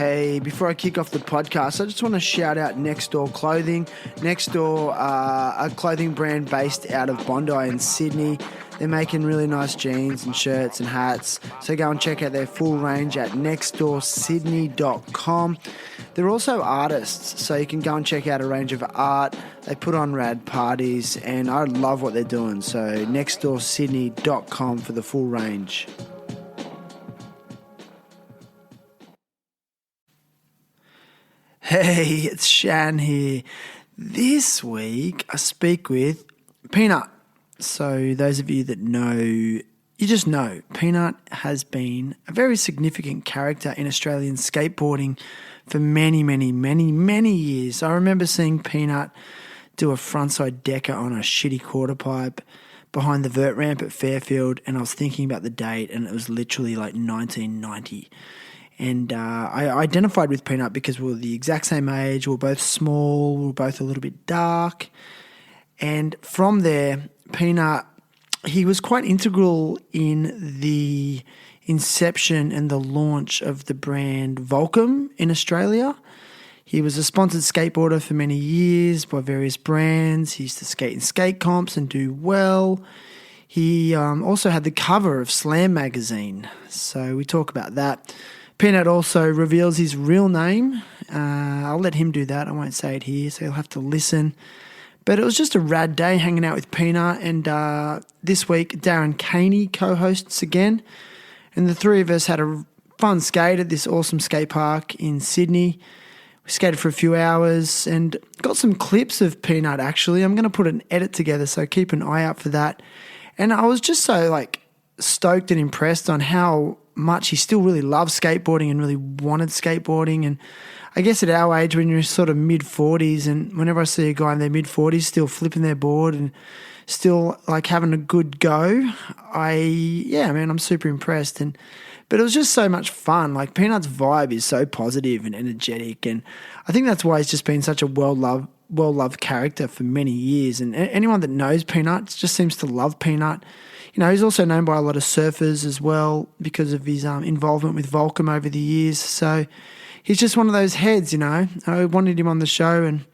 Hey, before I kick off the podcast, I just want to shout out Next Door Clothing. Next Door, a clothing brand based out of Bondi in Sydney. They're making really nice jeans and shirts and hats. So go and check out their full range at nextdoorsydney.com. They're also artists, so you can go and check out a range of art. They put on rad parties, and I love what they're doing. So nextdoorsydney.com for the full range. Hey, it's Shan here. This week I speak with Peanut. So those of you that know, you just know Peanut has been a very significant character in Australian skateboarding for many, many, many, many years. I remember seeing Peanut do a frontside decker on a shitty quarter pipe behind the vert ramp at Fairfield, and I was thinking about the date, and it was literally like 1990. And I identified with Peanut because we were the exact same age, we were both small, we were both a little bit dark. And from there, Peanut, he was quite integral in the inception and the launch of the brand Volcom in Australia. He was a sponsored skateboarder for many years by various brands. He used to skate in skate comps and do well. He also had the cover of Slam magazine, so we talk about that. Peanut also reveals his real name. I'll let him do that. I won't say it here, so you'll have to listen. But it was just a rad day hanging out with Peanut, and this week Darren Kaehne co-hosts again, and the three of us had a fun skate at this awesome skate park in Sydney. We skated for a few hours and got some clips of Peanut, actually. I'm going to put an edit together, so keep an eye out for that. And I was just so stoked and impressed on how much he still really loved skateboarding and really wanted skateboarding. And I guess at our age, when you're sort of mid-40s, and whenever I see a guy in their mid-40s still flipping their board and still having a good go, I'm super impressed. But it was just so much fun. Peanut's vibe is so positive and energetic, and I think that's why he's just been such a well-loved character for many years. And anyone that knows Peanut just seems to love Peanut. You know, he's also known by a lot of surfers as well because of his involvement with Volcom over the years. So he's just one of those heads, you know. I wanted him on the show, and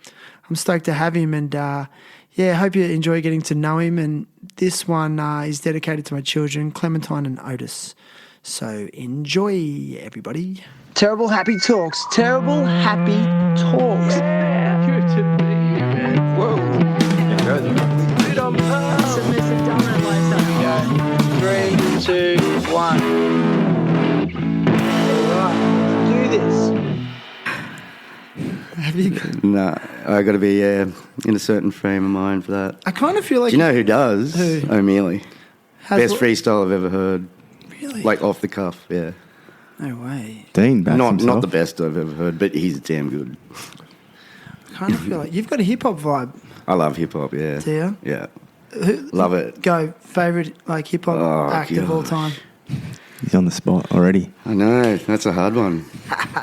I'm stoked to have him. And, I hope you enjoy getting to know him. And this one is dedicated to my children, Clementine and Otis. So enjoy, everybody. Terrible Happy Talks. Terrible Happy Talks. Yeah, good to be here, man. Whoa. Yeah. 3, 2, 1. Alright, do this. Have you got... No, I got to be in a certain frame of mind for that. I kind of feel like... Do you know who does? Who? O'Mealy. Best freestyle I've ever heard. Really? Off the cuff, yeah. No way. Dean backs himself. Not the best I've ever heard, but he's damn good. I kind of feel like you've got a hip hop vibe. I love hip hop, yeah. Do you? Yeah. Love it. Go, favourite hip hop act of all time. He's on the spot already. I know, that's a hard one.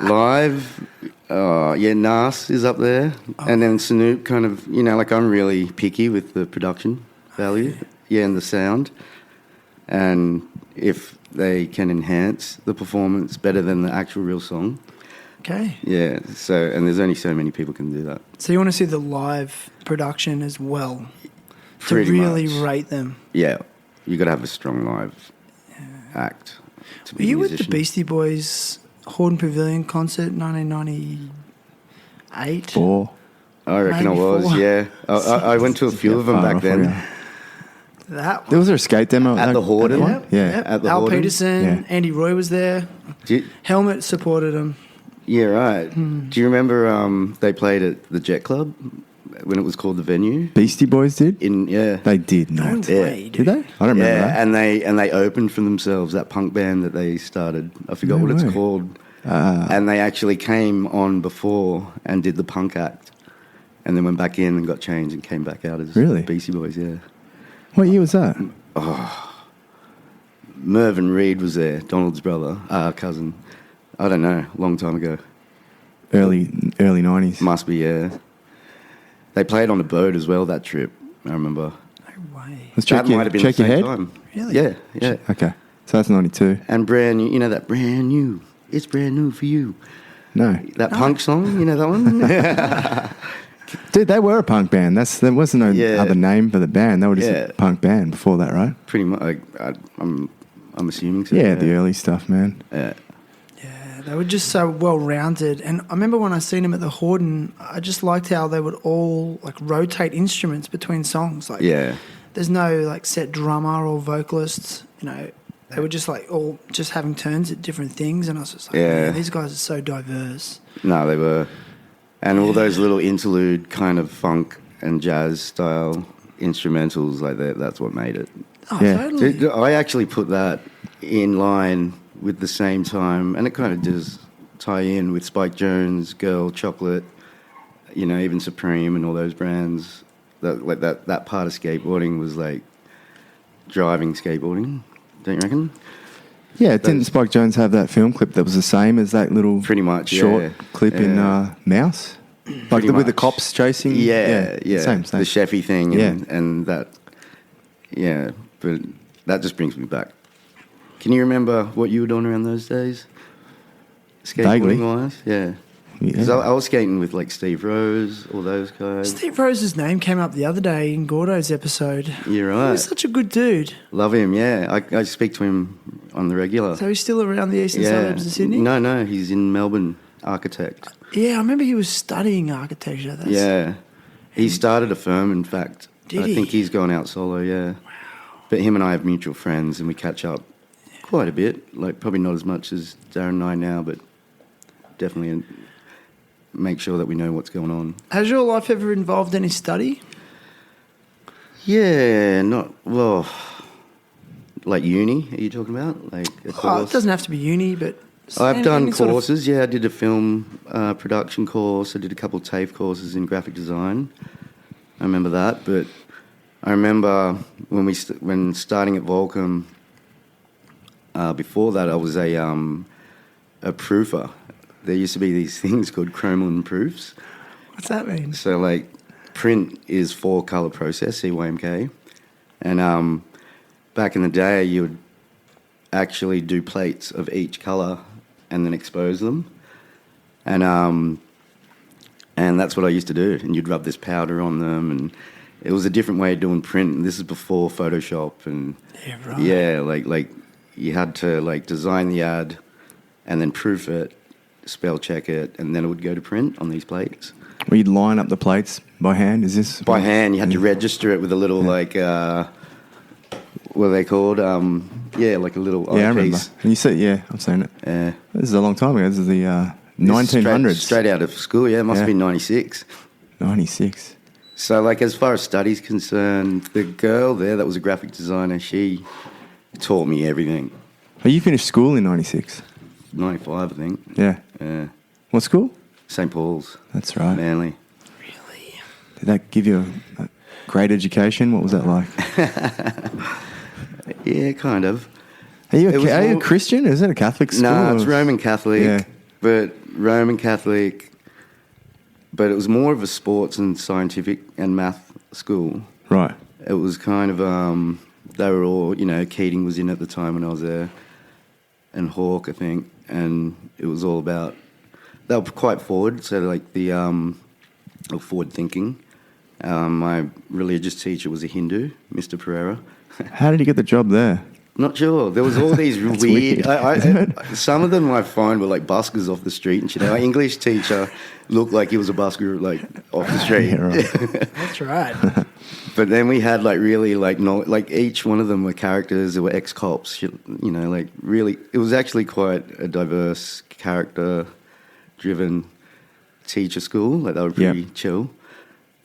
Live, Nas is up there. Oh. And then Snoop kind of, I'm really picky with the production value. Yeah, and the sound. And if they can enhance the performance better than the actual real song. Okay. Yeah, and there's only so many people can do that. So you want to see the live production as well Pretty to really much. rate them. Yeah, you got to have a strong live act. Were you with the Beastie Boys Horden Pavilion concert 1998? 4. I reckon Maybe I was, 4. yeah. I went to a few of them back then. That one. Was there a skate demo At the Horden? Yeah. At the Al Horden? Peterson, Yeah. Andy Roy was there. Helmet supported him. Yeah, right. Do you remember they played at the Jet Club when it was called the Venue? Beastie Boys did? They did not. No way, Did they? I don't remember that. and they opened for themselves, that punk band that they started. I forgot what it's called. And they actually came on before and did the punk act, and then went back in and got changed and came back out as Beastie Boys, yeah. What year was that? Mervyn Reed was there, Donald's brother, cousin. I don't know, long time ago. Early 90s. Must be, yeah. They played on a boat as well that trip, I remember. No way. Let's check your head. Time. Really? Yeah. Okay, so that's 92. And brand new, that brand new. It's brand new for you. No. That punk song, you know that one? Dude, they were a punk band. There wasn't no other name for the band. They were just a punk band before that, right? Pretty much. I'm assuming so. Yeah, the early stuff, man. Yeah. Yeah, they were just so well-rounded. And I remember when I seen them at the Horden, I just liked how they would all, like, rotate instruments between songs. Like, there's no, like, set drummer or vocalists, you know. They were just, like, all just having turns at different things. And I was just like, man, these guys are so diverse. No, they were. And all those little interlude kind of funk and jazz style instrumentals like that, that's what made it. Oh, totally. I actually put that in line with the same time, and it kind of does tie in with Spike Jones, Girl, Chocolate, you know, even Supreme and all those brands. That part of skateboarding was like driving skateboarding, don't you reckon? Yeah, didn't Spike Jones have that film clip that was the same as that little pretty much short clip in Mouse? Like with the cops chasing? Yeah. Same. The Sheffy thing and that, but that just brings me back. Can you remember what you were doing around those days? Skateboarding-wise? Yeah. Because I was skating with like Steve Rose, all those guys. Steve Rose's name came up the other day in Gordo's episode. You're right. He's such a good dude. Love him, yeah. I speak to him on the regular. So he's still around the eastern suburbs of Sydney? No, he's in Melbourne, architect. Yeah, I remember he was studying architecture. He started a firm, in fact. Did he? I think he's gone out solo, Wow. But him and I have mutual friends and we catch up quite a bit. Like, probably not as much as Darren and I now, but definitely make sure that we know what's going on. Has your life ever involved any study? Yeah, like uni, are you talking about? Like a course? It doesn't have to be uni, but... I've done courses, I did a film production course, I did a couple of TAFE courses in graphic design. I remember that, but I remember when starting at Volcom, before that I was a proofer. There used to be these things called Chromalin proofs. What's that mean? So, like, print is 4-colour process, CYMK. And back in the day, you would actually do plates of each colour and then expose them. And that's what I used to do. And you'd rub this powder on them. And it was a different way of doing print. And this is before Photoshop. And like you had to, like, design the ad and then proof it, spell check it, and then it would go to print on these plates. Well, you'd line up the plates by hand, is this? By hand, you had to register it with a little, like, what are they called? Like a little I remember. piece. And you said, I've seen it. Yeah. This is a long time ago. This is the 1900s. Straight out of school, it must have been 96. 96. So, like, as far as studies concerned, the girl there that was a graphic designer, she taught me everything. Oh, you finished school in 96? 95, I think. Yeah. Yeah. What school? St. Paul's. That's right. Manly. Really? Did that give you a great education? What was that like? Yeah, kind of. Are you a Christian? Is it a Catholic school? No, it's Roman Catholic. But Roman Catholic. But it was more of a sports and scientific and math school. Right. It was kind of, they were all, Keating was in at the time when I was there. And Hawke, I think. And it was all about, they were quite forward. So, like, forward thinking. My religious teacher was a Hindu, Mr. Pereira. How did you get the job there? Not sure. There was all these weird... some of them I find were like buskers off the street and shit. Our English teacher looked like he was a busker, like, off the street. Yeah, right. That's right. But then we had, like, really, like, like, each one of them were characters that were ex-cops, like, really... It was actually quite a diverse, character-driven teacher school. Like, they were pretty chill.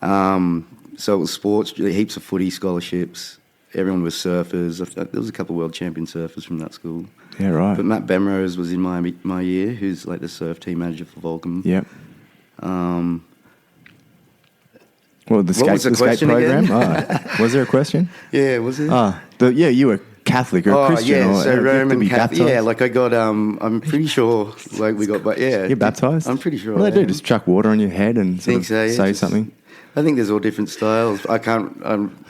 So it was sports, heaps of footy scholarships. Everyone was surfers. There was a couple of world champion surfers from that school. Yeah, right. But Matt Bemrose was in my year, who's like the surf team manager for Volcom. Yep. What was the question program? again? Was there a question? Yeah, was it? You were Catholic or Christian. Yeah, so Roman Catholic. Yeah, like I got, I'm pretty sure, like we got, You're baptised? I'm pretty sure. What do they do? Just chuck water on your head and say something? I think there's all different styles. I can't,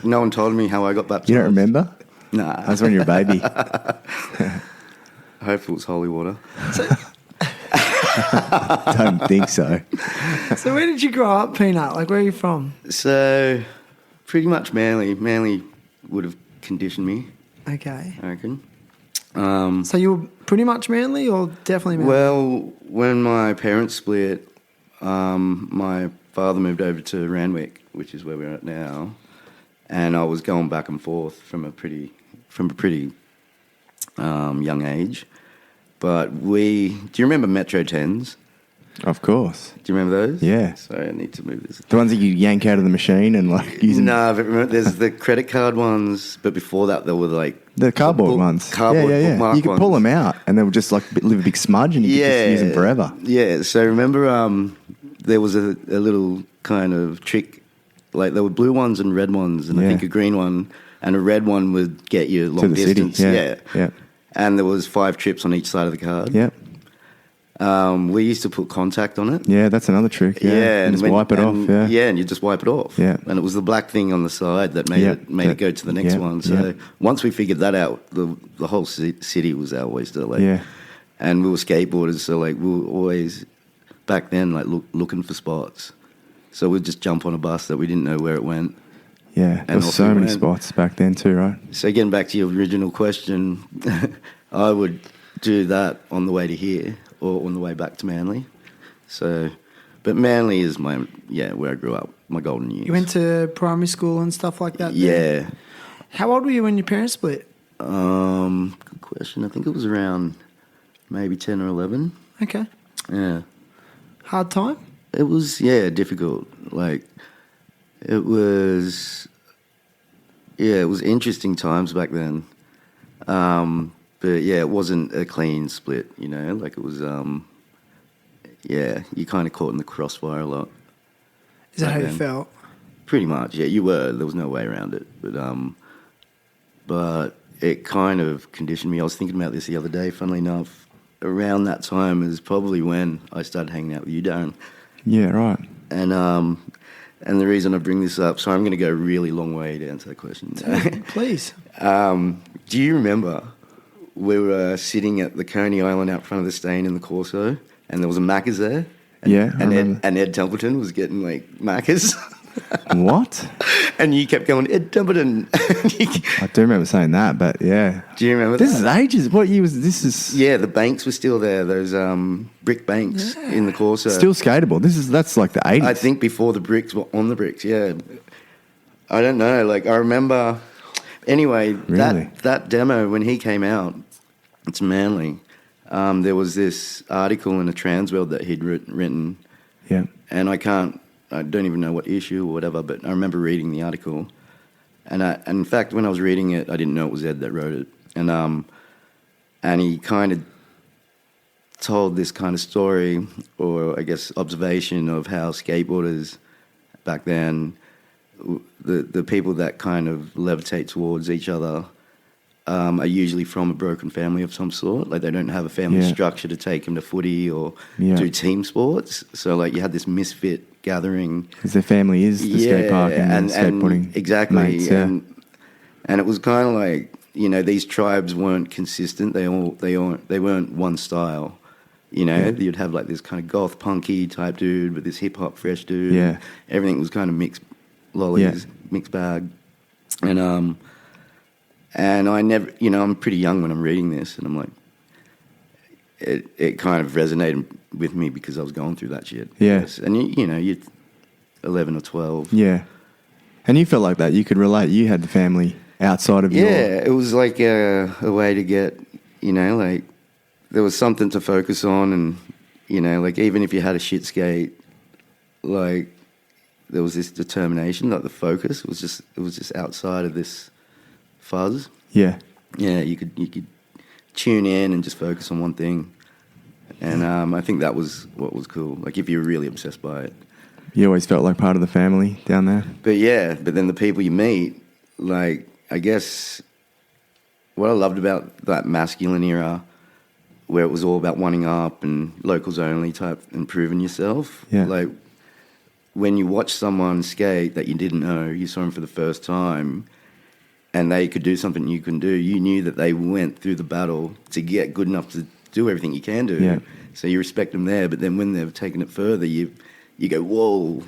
no one told me how I got baptised. You don't remember? Nah. That's when you're a baby. Hopefully it's holy water. Don't think so. So where did you grow up, Peanut? Like, where are you from? So, pretty much Manly. Manly would have conditioned me, Okay. I reckon. So you were pretty much Manly or definitely Manly? Well, when my parents split, my father moved over to Randwick, which is where we're at now, and I was going back and forth from a pretty young age. But do you remember Metro 10s? Of course. Do you remember those? Yeah. Sorry, I need to move this. The ones that you yank out of the machine and like using... No, but remember, there's the credit card ones, but before that there were like... The cardboard ones. Cardboard bookmark You could pull them out and they would just like leave a big smudge and you could just use them forever. Yeah, so remember there was a little kind of trick, like there were blue ones and red ones, and I think a green one, and a red one would get you long To the distance. city, yeah. And there was 5 trips on each side of the card. Yeah. We used to put contact on it. Yeah, that's another trick. Yeah, and just wipe it off. Yeah, and you just wipe it off. Yeah, and it was the black thing on the side that made it go to the next one. So once we figured that out, the whole city was our oyster. Like, and we were skateboarders, so like we were always back then like looking for spots. So we'd just jump on a bus that we didn't know where it went. Yeah, there was so many spots back then too, right? So getting back to your original question, I would do that on the way to here or on the way back to Manly. So, but Manly is where I grew up, my golden years. You went to primary school and stuff like that? Yeah. How old were you when your parents split? Good question. I think it was around maybe 10 or 11. Okay. Yeah. Hard time? It was, difficult. Like, it was interesting times back then. But it wasn't a clean split, you know, like it was, you kind of caught in the crossfire a lot. Is that how you felt? Pretty much, yeah, you were. There was no way around it. But it kind of conditioned me. I was thinking about this the other day, funnily enough. Around that time is probably when I started hanging out with you, Darren. Yeah, right. And the reason I bring this up, so I'm going to go a really long way to answer that question. Please. Do you remember we were sitting at the Coney Island out front of the Stain in the Corso, and there was a Macca's there? And Ed Templeton was getting like Macca's. What? And you kept going, Ed Templeton. I do remember saying that, but yeah. Do you remember this is ages. What year was this? Yeah, the banks were still there. Those brick banks in the Corso. Still skatable. That's like the 80s. I think before the bricks were on the bricks, yeah. I don't know. Like, I remember... Anyway, really? that demo, when he came out, it's Manly, there was this article in a Transworld that he'd written. Yeah. And I don't even know what issue or whatever, but I remember reading the article. And in fact, when I was reading it, I didn't know it was Ed that wrote it. And he kind of told this kind of story, or I guess observation of how skateboarders back then, the people that kind of levitate towards each other are usually from a broken family of some sort. Like, they don't have a family structure to take them to footy or do team sports. So, like, you had this misfit gathering. Because their family is the skate park and skateboarding. Exactly. Mates, and it was kind of like, you know, these tribes weren't consistent. They weren't one style. You know, you'd have like this kind of goth punky type dude with this hip hop fresh dude. Yeah. Everything was kind of mixed lollies, mixed bag. And I never, you know, I'm pretty young when I'm reading this, and I'm like, it kind of resonated with me because I was going through that shit. Yeah. Yes. And you know, you're 11 or 12. Yeah. And you felt like that. You could relate. You had the family outside of you. Yeah, it was like a way to get, you know, like, there was something to focus on, and, you know, like, even if you had a shit skate, like, there was this determination, like the focus was just outside of this fuzz. Yeah. Yeah, you could tune in and just focus on one thing. And I think that was what was cool, like, if you were really obsessed by it. You always felt like part of the family down there. But then the people you meet, like, I guess what I loved about that masculine era, where it was all about wanting up and locals only type, improving yourself. Yeah. Like, when you watch someone skate that you didn't know, you saw them for the first time, and they could do something you couldn't do, you knew that they went through the battle to get good enough do everything you can do. Yeah. So you respect them there, but then when they've taken it further, you go, whoa,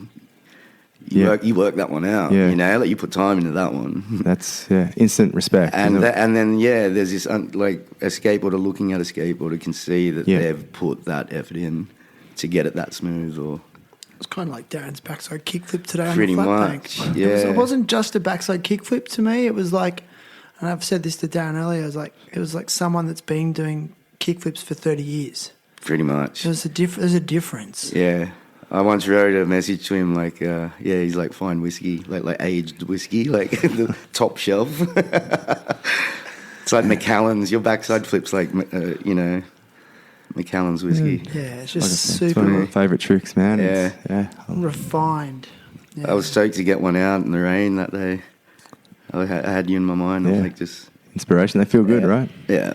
you work that one out. Yeah. You know, like you put time into that one. That's instant respect. And then there's this like a skateboarder looking at a skateboarder can see that they've put that effort in to get it that smooth. Or It's kind of like Darren's backside kickflip today Pretty on the flat much, bank. yeah. It wasn't just a backside kickflip to me. It was like, and I've said this to Darren earlier, it was like someone that's been doing kickflips for 30 years. pretty much. There's a difference. Yeah. I once wrote a message to him like, he's like fine whiskey, like aged whiskey, like the top shelf. It's like Macallan's. Your backside flip's like, Macallan's whiskey. Yeah, it's just It's one of super my favourite tricks, man. Yeah. refined. Yeah. I was stoked to get one out in the rain that day. I had you in my mind. I was like, just inspiration. They feel good, right? yeah.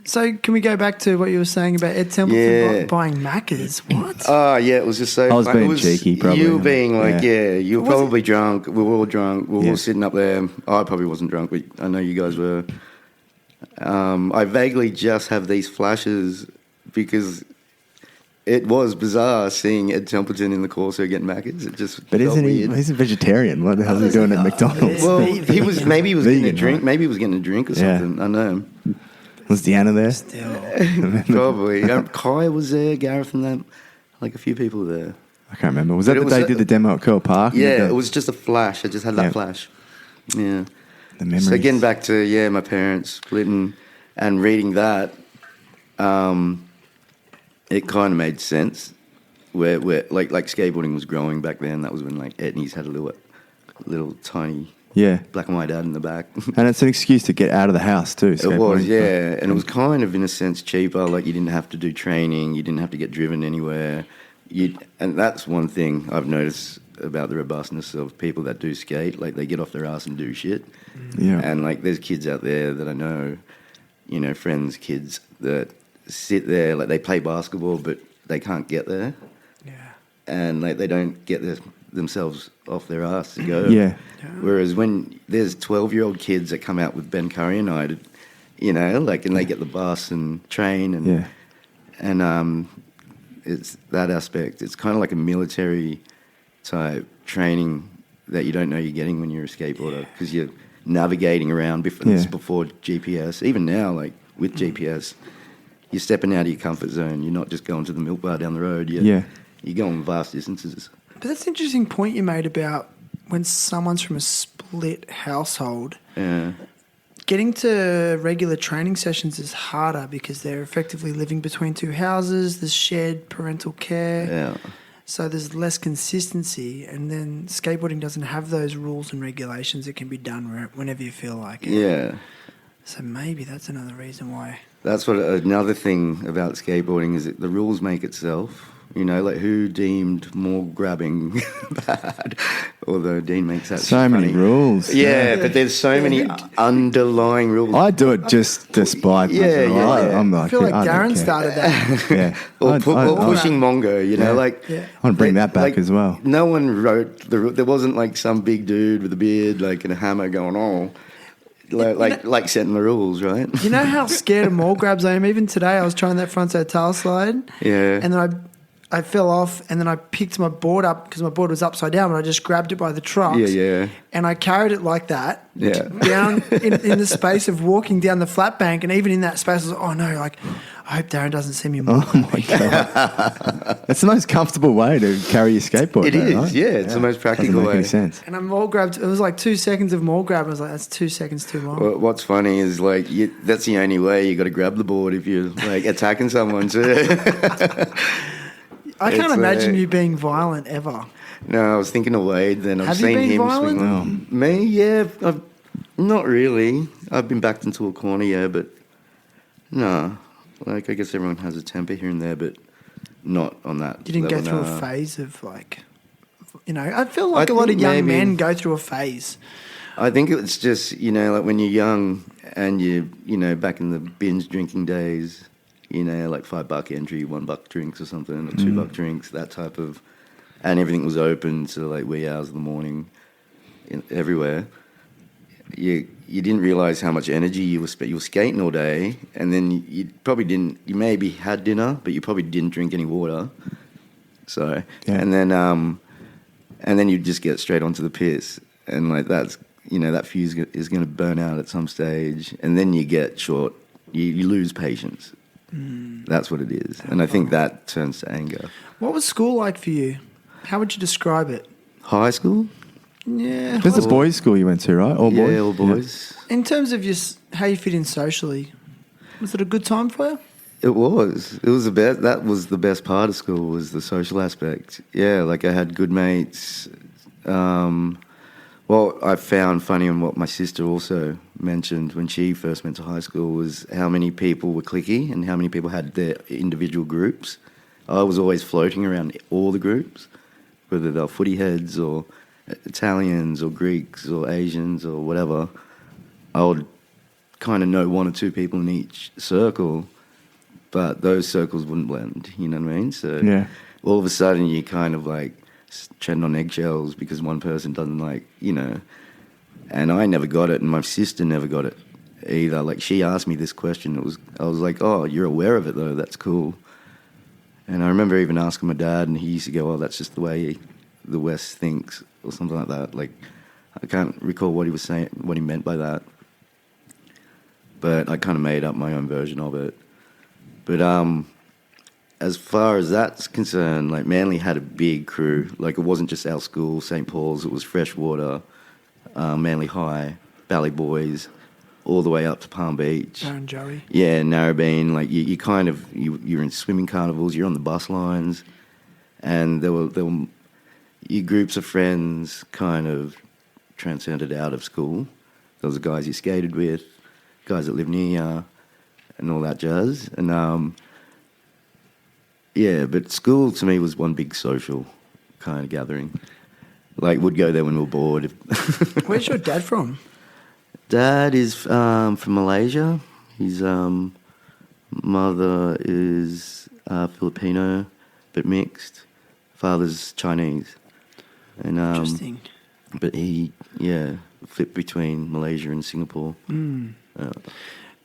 So can we go back to what you were saying about Ed Templeton buying Maccas? What? Oh, yeah, it was just so I was fun. being cheeky, probably. You were being like, you were Was it- probably drunk. We were all drunk. We were Yeah. all sitting up there. I probably wasn't drunk, but I know you guys were. I vaguely just have these flashes because it was bizarre seeing Ed Templeton in the Corso getting Maccas. It just But felt isn't he? weird. He's a vegetarian. What the hell is he doing at McDonald's? Well, he was getting a Vegan, drink. right? Maybe he was getting a drink or Yeah. something. I know. Was Deanna there? Still. Probably. Kai was there, Gareth and them. Like a few people there. I can't remember. Was that But the it day was they did the demo at Curl Park? Yeah, it was just a flash. I just had that Yeah. flash. Yeah. The memories. So getting back to my parents splitting and reading that, it kind of made sense. Where like skateboarding was growing back then. That was when like Etnies had a little tiny black and white ad in the back. And it's an excuse to get out of the house too. It was, skateboarding. yeah, and it was kind of in a sense cheaper. Like you didn't have to do training, you didn't have to get driven anywhere. And that's one thing I've noticed about the robustness of people that do skate. Like they get off their ass and do shit. Yeah. And like there's kids out there that I know, friends, kids that sit there like they play basketball but they can't get there. Yeah. And like they don't get themselves off their ass to go. Yeah. Whereas when there's 12-year-old kids that come out with Ben Curry and I, and they get the bus and train and it's that aspect. It's kind of like a military type training that you don't know you're getting when you're a skateboarder because you're navigating around before GPS. Even now, like with GPS, you're stepping out of your comfort zone. You're not just going to the milk bar down the road. You're going vast distances. But that's an interesting point you made about when someone's from a split household. Yeah. Getting to regular training sessions is harder because they're effectively living between two houses. There's shared parental care. Yeah. So there's less consistency. And then skateboarding doesn't have those rules and regulations. It can be done whenever you feel like it. Yeah. So maybe that's another reason why. That's what another thing about skateboarding is that the rules make itself. Like who deemed more grabbing bad? Although Dean makes that So many funny. rules. Yeah, but there's so many underlying rules. I do it just despite. Yeah. I'm like, I feel like I don't Darren care. started that. Yeah. or pushing Mongo, like. Yeah. I want to bring that back as well. No one wrote there wasn't like some big dude with a beard like and a hammer going on. Like setting the rules, right? You know how scared of mall grabs I am? Even today I was trying that frontside tail slide. Yeah. And then I fell off and then I picked my board up because my board was upside down and I just grabbed it by the trucks. Yeah. And I carried it like that. Yeah. Down in the space of walking down the flat bank. And even in that space I was like, oh no, like I hope Darren doesn't see me more. Oh my god, that's the most comfortable way to carry your skateboard. It is, right? yeah. It's the most practical Doesn't make way. any sense. And I mall grabbed, it was like 2 seconds of mall grab. I was like, that's 2 seconds too long. Well, what's funny is like that's the only way you got to grab the board if you're like attacking someone too. I can't it's, imagine you being violent ever. No, I was thinking of Wade. Then I've Have you seen been him violent? swing. Me, yeah. Not really. I've been backed into a corner, yeah, but no. Like I guess everyone has a temper here and there, but not on that. You didn't go level, through no. a phase of like, I feel like a lot of think young maybe- men go through a phase. I think it's just like when you're young and you back in the binge drinking days. Like $5 entry, $1 drinks or something, or $2 drinks, that type of, and everything was open to like wee hours of the morning, everywhere. you didn't realize how much energy you were skating all day, and then you probably didn't. You maybe had dinner, but you probably didn't drink any water. So and then you just get straight onto the piss, and like that's that fuse is going to burn out at some stage, and then you get short. You lose patience. That's what it is, and I think that turns to anger. What was school like for you? How would you describe it? High school? Yeah. There's a boys' school you went to, right? All boys? Yeah, all boys. In terms of how you fit in socially, was it a good time for you? It was. It was the best. That was the best part of school, was the social aspect. Yeah, like I had good mates. Well, I found funny, and what my sister also mentioned when she first went to high school, was how many people were cliquey and how many people had their individual groups. I was always floating around all the groups, whether they were footy heads or Italians or Greeks or Asians or whatever. I would kind of know one or two people in each circle, but those circles wouldn't blend, you know what I mean? So all of a sudden you kind of like treading on eggshells because one person doesn't like, and I never got it, and my sister never got it either. Like, she asked me this question. I was like, oh, you're aware of it though, that's cool. And I remember even asking my dad, and he used to go, oh, that's just the way the West thinks, or something like that. Like, I can't recall what he was saying, what he meant by that. But I kind of made up my own version of it. But as far as that's concerned, like, Manly had a big crew. Like, it wasn't just our school, St. Paul's. It was Freshwater, Manly High, Valley Boys, all the way up to Palm Beach. Darren Joey. Yeah, Narrabeen. Like, you're in swimming carnivals, you're on the bus lines, and there were your groups of friends kind of transcended out of school. There was the guys you skated with, guys that lived near you, and all that jazz. And but school to me was one big social kind of gathering. Like, we'd go there when we were bored. Where's your dad from? Dad is from Malaysia. His mother is Filipino, but mixed. Father's Chinese. And Interesting. But he, flipped between Malaysia and Singapore. What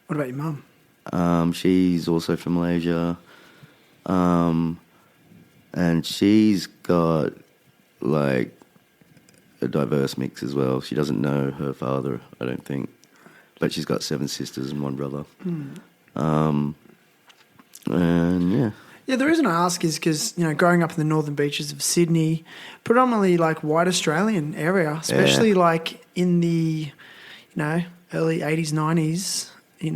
about your mum? She's also from Malaysia. And she's got, like, a diverse mix as well. She doesn't know her father, I don't think. But she's got 7 sisters and 1 brother. And, yeah. Yeah, the reason I ask is because, growing up in the northern beaches of Sydney, predominantly like white Australian area, especially like in the, early 80s, 90s,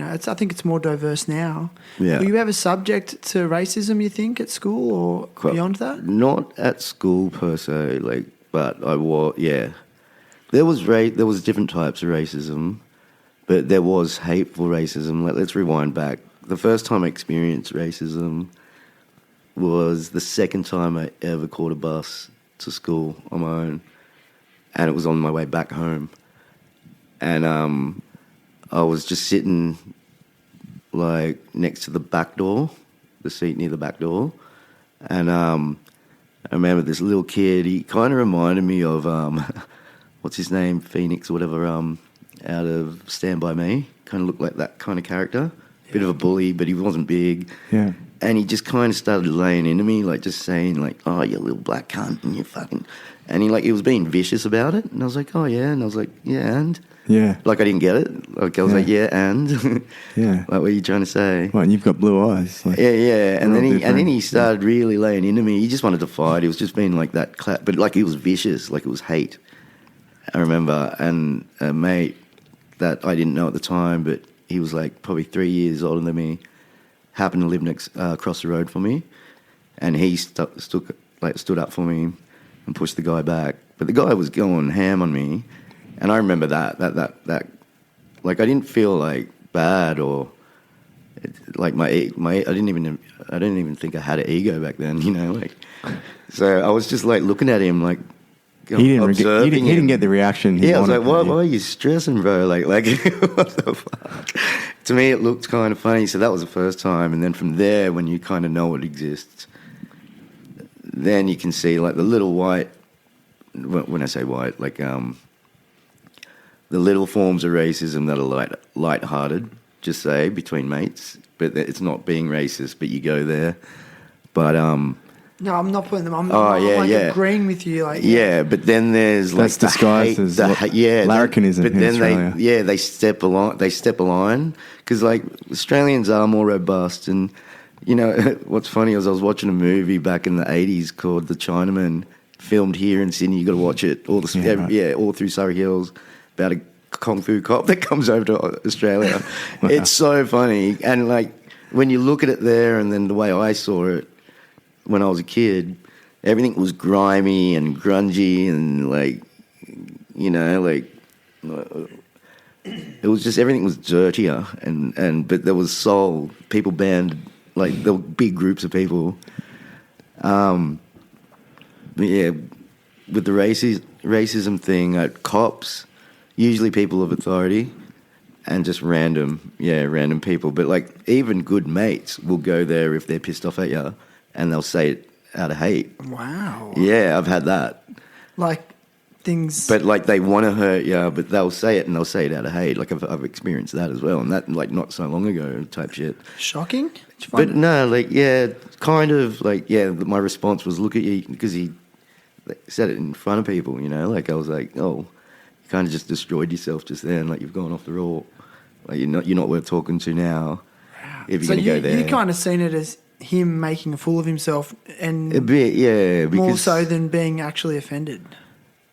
I think it's more diverse now. Yeah. Were you ever subject to racism, you think, at school or beyond that? Not at school per se, like, but I was, There was different types of racism, but there was hateful racism. Like, let's rewind back. The first time I experienced racism was the second time I ever caught a bus to school on my own, and it was on my way back home. And I was just sitting, like, next to the back door, the seat near the back door, and I remember this little kid. He kind of reminded me of what's his name, Phoenix or whatever, out of Stand By Me. Kind of looked like that kind of character. Bit of a bully, but he wasn't big. Yeah. And he just kind of started laying into me, like, just saying, like, oh, you little black cunt, and you fucking... And he was being vicious about it. And I was like, oh, yeah. And I was like, yeah, and? Yeah. Like, I didn't get it. Like, I was like, yeah, and? Yeah. Like, what are you trying to say? Well, and you've got blue eyes. Like, yeah. And then he started really laying into me. He just wanted to fight. He was just being like that, but, like, he was vicious. Like, it was hate. I remember. And a mate that I didn't know at the time, but he was, like, probably 3 years older than me, happened to live across the road from me, and he stood up for me and pushed the guy back. But the guy was going ham on me, and I remember that like, I didn't feel like bad or like my I didn't even think I had an ego back then, like. So I was just like looking at him like. He didn't get the reaction. I was like, why are you stressing, bro? Like, what the fuck? To me, it looked kind of funny. So that was the first time. And then from there, when you kind of know it exists, then you can see, like, the little white, when I say white, like, the little forms of racism that are light-hearted, just say, between mates, but it's not being racist, but you go there. But no, I'm not putting them. I'm agreeing with you. Like, yeah, but then there's like that's disguised as larrikinism. But then they step a line because like Australians are more robust. And you know what's funny is I was watching a movie back in the '80s called The Chinaman, filmed here in Sydney. You got to watch it. All through Surrey Hills, about a kung fu cop that comes over to Australia. Wow. It's so funny, and like when you look at it there, and then the way I saw it when I was a kid, everything was grimy and grungy and like, you know, like it was just everything was dirtier but there was soul. People band, like there were big groups of people. But yeah, with the racism thing, cops, usually people of authority, and just random people. But like even good mates will go there if they're pissed off at you, and they'll say it out of hate. Wow. Yeah, I've had that. Like things... But like they want to hurt you, but they'll say it, and they'll say it out of hate. Like I've experienced that as well, and that like not so long ago type shit. Shocking? But no, like, yeah, kind of like, yeah, my response was look at you, because he said it in front of people, you know? Like I was like, oh, you kind of just destroyed yourself just then. Like you've gone off the raw. Like you're not worth talking to now. Wow. If you're going to go there. You kind of seen it as him making a fool of himself, and a bit, yeah, because, more so than being actually offended.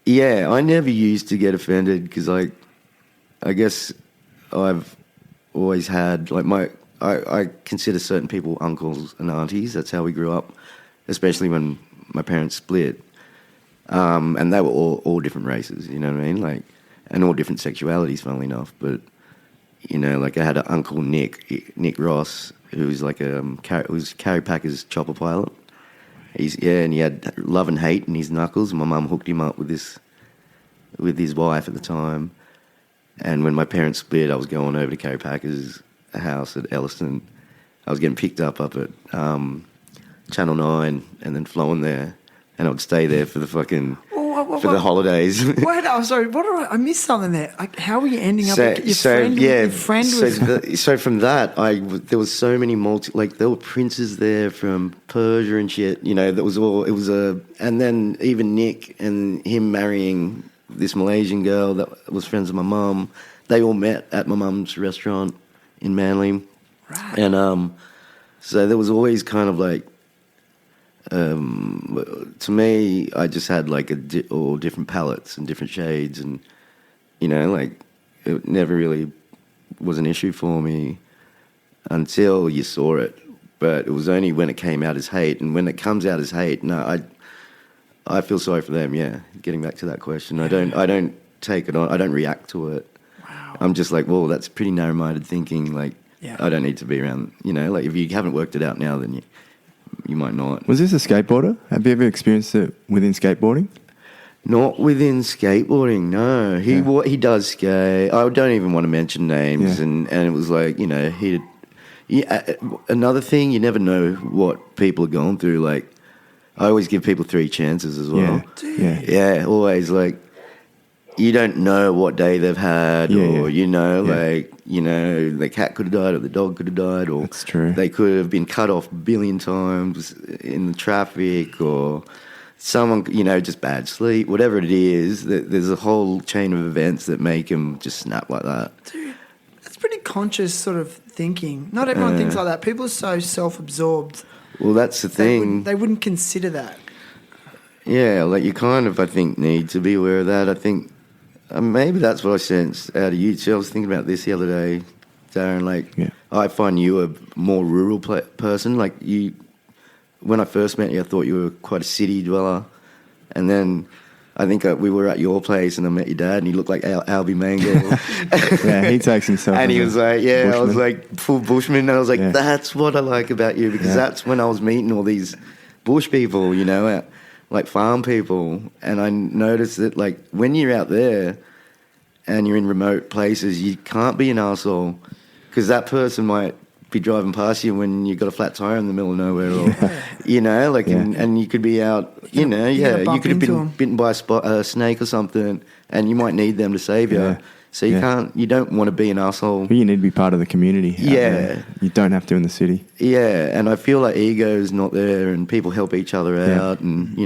Yeah, I never used to get offended because, like, I guess I've always had like I consider certain people uncles and aunties. That's how we grew up, especially when my parents split, and they were all different races. You know what I mean? Like, and all different sexualities, funnily enough. But you know, like I had an uncle Nick Ross, who was like was Carrie Packer's chopper pilot. And he had love and hate in his knuckles. My mum hooked him up with his wife at the time. And when my parents split, I was going over to Carrie Packer's house at Elliston. I was getting picked up at Channel 9 and then flown there. And I would stay there for the fucking... for the holidays. Wait, I'm sorry. I missed something there. Like, how were you ending up with your friend? Your friend so from that, there was so many there were princes there from Persia and shit. You know, and then even Nick and him marrying this Malaysian girl that was friends with my mum. They all met at my mum's restaurant in Manly, right? And so there was always kind of like. To me, I just had like all different palettes and different shades, and you know, like it never really was an issue for me until you saw it. But it was only when it came out as hate, and when it comes out as hate, no, I feel sorry for them. Yeah, getting back to that question, I don't take it on. I don't react to it. Wow. I'm just like, well, that's pretty narrow-minded thinking. Like, yeah. I don't need to be around. You know, like if you haven't worked it out now, then you might not. Was this a skateboarder? Have you ever experienced it within skateboarding? Not within skateboarding, no. He does skate. I don't even want to mention names. Yeah. And it was like, you know, another thing, you never know what people are going through. Like, I always give people 3 chances as well. Yeah, always. Like, you don't know what day they've had, you know, like, you know, the cat could have died or the dog could have died, or that's true. They could have been cut off a billion times in the traffic, or someone, you know, just bad sleep, whatever it is. There's a whole chain of events that make them just snap like that. Dude, that's pretty conscious sort of thinking. Not everyone thinks like that. People are so self-absorbed. Well, that's the thing. They wouldn't consider that. Yeah, like you kind of, I think, need to be aware of that. I think maybe that's what I sensed out of you too. I was thinking about this the other day, Darren. Like, I find you a more rural person. Like when I first met you, I thought you were quite a city dweller, and then I think we were at your place and I met your dad, and he looked like Albie Mango. Yeah, he takes himself. And he was like, bushman. I was like full bushman, and I was like, that's what I like about you, because that's when I was meeting all these bush people, you know, like farm people, and I noticed that like when you're out there and you're in remote places, you can't be an arsehole, because that person might be driving past you when you've got a flat tire in the middle of nowhere, or you know, like, and you could be out, you know, you could have been bitten by a snake or something, and you might need them to save you. So you don't want to be an asshole. But you need to be part of the community. You don't have to in the city. Yeah, and I feel like ego is not there, and people help each other out, and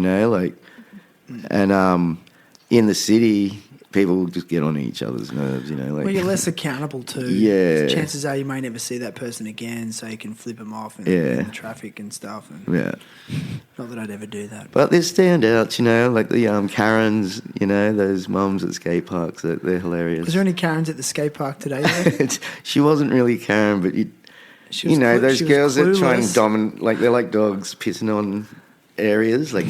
in the city, people just get on each other's nerves, well, you're less accountable too. Yeah. Chances are you may never see that person again, so you can flip them off in the traffic and stuff. And not that I'd ever do that. But there's standouts, like the Karens, those mums at skate parks, they're hilarious. Was there any Karens at the skate park today? She wasn't really a Karen, but those girls that try and dominate, like they're like dogs pissing on areas, like...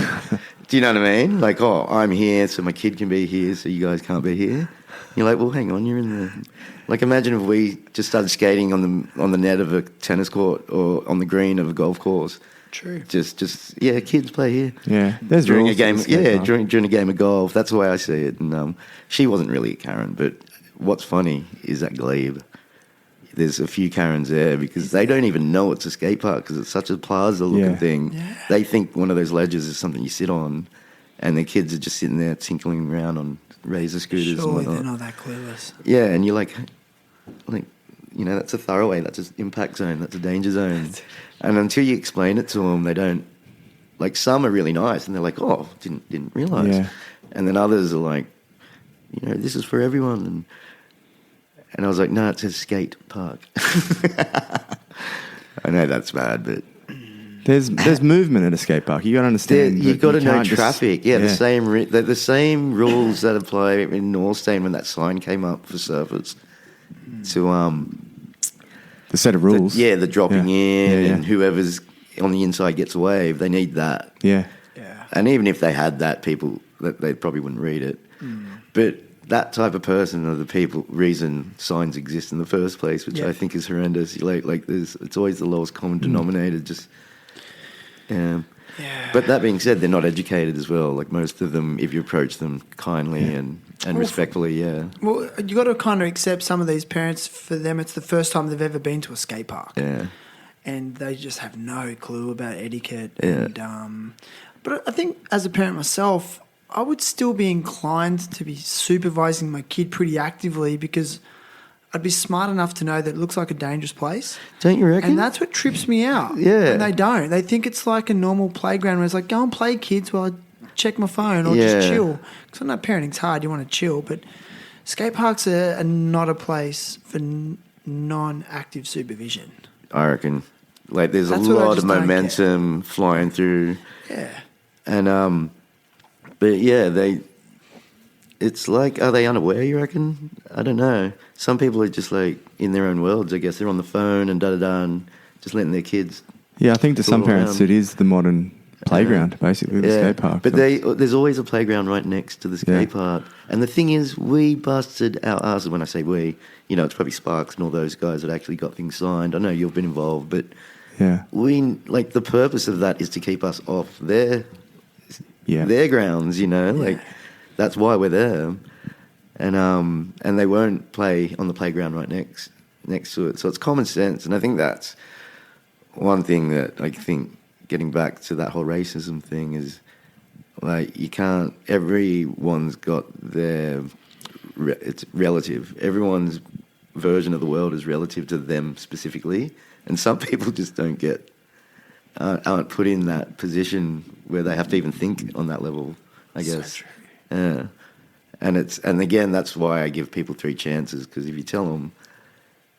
Do you know what I mean? Like, I'm here, so my kid can be here, so you guys can't be here. You're like, well, hang on, you're in the... Like, imagine if we just started skating on the net of a tennis court or on the green of a golf course. True. Just kids play here. Yeah, there's during rules a game. During a game of golf. That's the way I see it. And she wasn't really a Karen, but what's funny is that Glebe. There's a few Karens there because they don't even know it's a skate park because it's such a plaza-looking thing. Yeah. They think one of those ledges is something you sit on, and the kids are just sitting there tinkling around on razor scooters and whatnot. They're not that clueless. Yeah, and you're like, that's a throwaway, that's an impact zone, that's a danger zone. And until you explain it to them, they don't... Like, some are really nice, and they're like, didn't realise. Yeah. And then others are like, this is for everyone, and I was like, no, it's a skate park. I know that's bad, but... There's movement at a skate park. You got to understand. You've got to know traffic. The same rules that apply in Northstein when that sign came up for surfers. To the set of rules. The dropping in and whoever's on the inside gets a wave. They need that. Yeah. And even if they had that, they probably wouldn't read it. But that type of person are the reason signs exist in the first place, which I think is horrendous. It's always the lowest common denominator. But that being said, they're not educated as well. Like most of them, if you approach them kindly and respectfully, Well, you got to kind of accept some of these parents. For them, it's the first time they've ever been to a skate park. Yeah. And they just have no clue about etiquette. Yeah. And, but I think as a parent myself, I would still be inclined to be supervising my kid pretty actively because I'd be smart enough to know that it looks like a dangerous place. Don't you reckon? And that's what trips me out. Yeah. And they don't. They think it's like a normal playground where it's like, go and play, kids, while I check my phone or just chill. Because I know parenting's hard. You want to chill. But skate parks are not a place for non-active supervision. I reckon. Like, there's a lot of momentum flying through. Yeah. And, but yeah, it's like, are they unaware, you reckon? I don't know. Some people are just like in their own worlds, I guess. They're on the phone and and just letting their kids. Yeah, I think to some parents it is the modern playground, basically, the skate park. But there's always a playground right next to the skate park. And the thing is, we busted our asses. When I say we, it's probably Sparks and all those guys that actually got things signed. I know you've been involved, but the purpose of that is to keep us off their grounds, like that's why we're there. And they won't play on the playground right next to it. So it's common sense. And I think that's one thing that I think, getting back to that whole racism thing, is like everyone's got it's relative. Everyone's version of the world is relative to them specifically. And some people just aren't put in that position where they have to even think on that level, I guess. So true. Yeah. And again, that's why I give people 3 chances, because if you tell them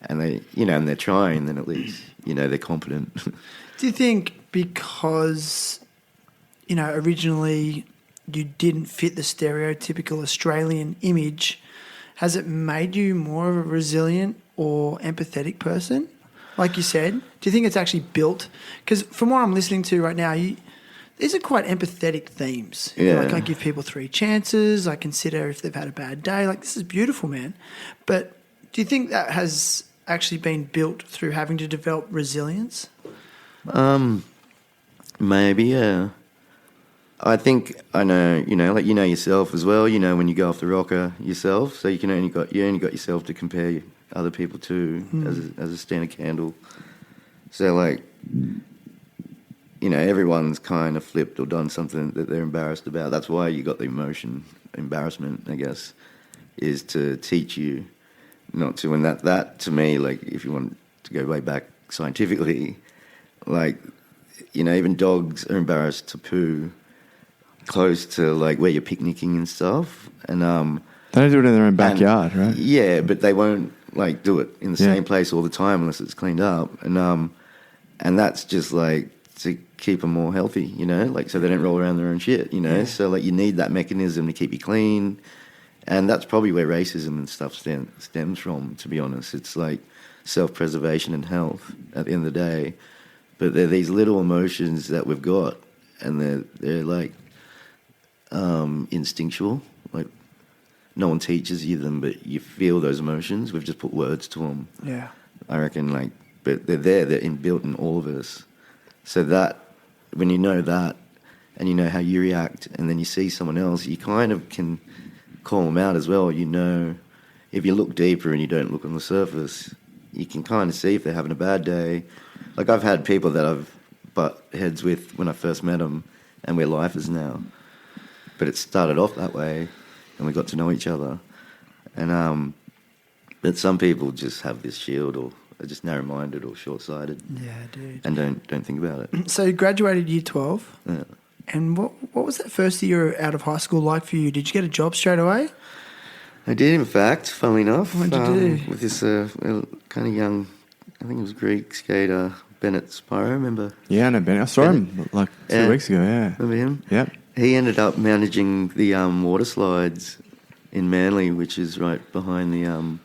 and they, and they're trying, then at least, they're competent. Do you think because, originally you didn't fit the stereotypical Australian image, has it made you more of a resilient or empathetic person? Like you said, do you think it's actually built? Because from what I'm listening to right now, these are quite empathetic themes. Yeah. Like, I give people 3 chances. I consider if they've had a bad day. Like, this is beautiful, man. But do you think that has actually been built through having to develop resilience? Maybe, yeah. I think I know, like yourself as well. When you go off the rocker yourself, so you only got yourself to compare other people to as a standard candle. So like, everyone's kind of flipped or done something that they're embarrassed about. That's why you got the embarrassment, I guess. is to teach you not to. And that to me, like, if you want to go way back scientifically, like, you know, even dogs are embarrassed to poo close to, like, where you're picnicking and stuff. And they don't do it in their own backyard, right? Yeah, but they won't, like, do it in the same place all the time unless it's cleaned up. And that's just, like, to keep them more healthy, you know, like, so they don't roll around their own shit, you know. Yeah. So, like, you need that mechanism to keep you clean. And that's probably where racism and stuff stems from, to be honest. It's, like, self-preservation and health at the end of the day. But they're these little emotions that we've got, and they're like, instinctual. Like, no one teaches you them, but you feel those emotions. We've just put words to them. Yeah. I reckon, like, but they're there. They're inbuilt in all of us. So that, when you know that, and you know how you react, and then you see someone else, you kind of can call them out as well. You know, if you look deeper and you don't look on the surface, you can kind of see if they're having a bad day. Like, I've had people that I've butt heads with when I first met them, and we're lifers now. But it started off that way, and we got to know each other. And but some people just have this shield, or are just narrow-minded or short-sighted. Yeah, dude. And don't think about it. So you graduated year 12. Yeah. And what was that first year out of high school like for you? Did you get a job straight away? I did, in fact, funnily enough. What did you do? With this kind of young, I think it was Greek skater, Bennett Spiro, remember? Yeah, I know Bennett. I saw him like 2 weeks ago, yeah. Remember him? Yep. He ended up managing the water slides in Manly, which is right behind the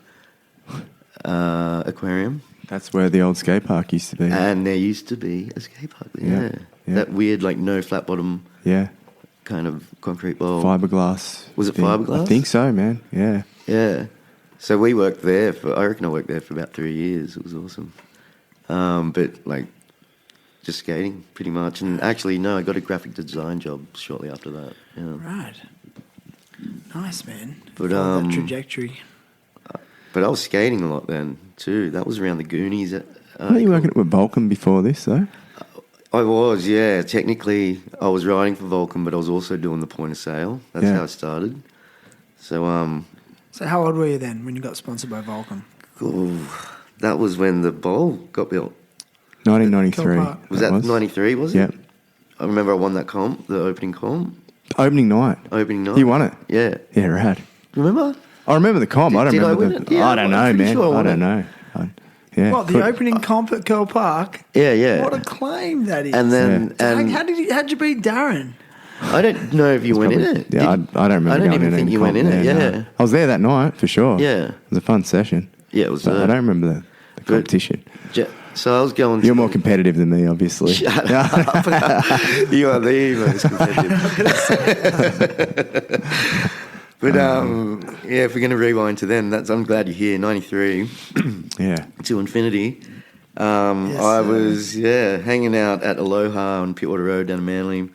aquarium. That's where the old skate park used to be. And there used to be a skate park there. Yeah. That weird, like, no flat bottom kind of concrete bowl. Fiberglass. Was it fiberglass? I think so, man. Yeah. Yeah. So we worked there I reckon I worked there for about 3 years. It was awesome. But, like, just skating, pretty much. And actually, no, I got a graphic design job shortly after that. Yeah. Right. Nice, man. But that trajectory. But I was skating a lot then too. That was around the Goonies. Were you working with Volcom before this, though? I was, yeah. Technically, I was riding for Volcom, but I was also doing the point of sale. That's how I started. So, So how old were you then when you got sponsored by Volcom? That was when the bowl got built. 1993. Was that 93, was it? Yeah. I remember I won that comp, the opening comp. Opening night. You won it? Yeah. Yeah, right. Remember? I remember the comp. I don't remember win it? Yeah, I don't know, man. Sure I don't know. What, the opening comp at Curl Park? Yeah. What a claim that is. And then... How'd you beat Darren? I don't know if you went in it. Yeah, I don't remember. I don't even think you went in it, yeah. No. I was there that night, for sure. Yeah. It was a fun session. Yeah, it was. I don't remember the competition. So I was going... You're more competitive than me, obviously. Shut up. You are the most competitive. But, if we're going to rewind to then, I'm glad you're here, 93. Yeah. To infinity. I was, hanging out at Aloha on Pittwater Road down in Manly,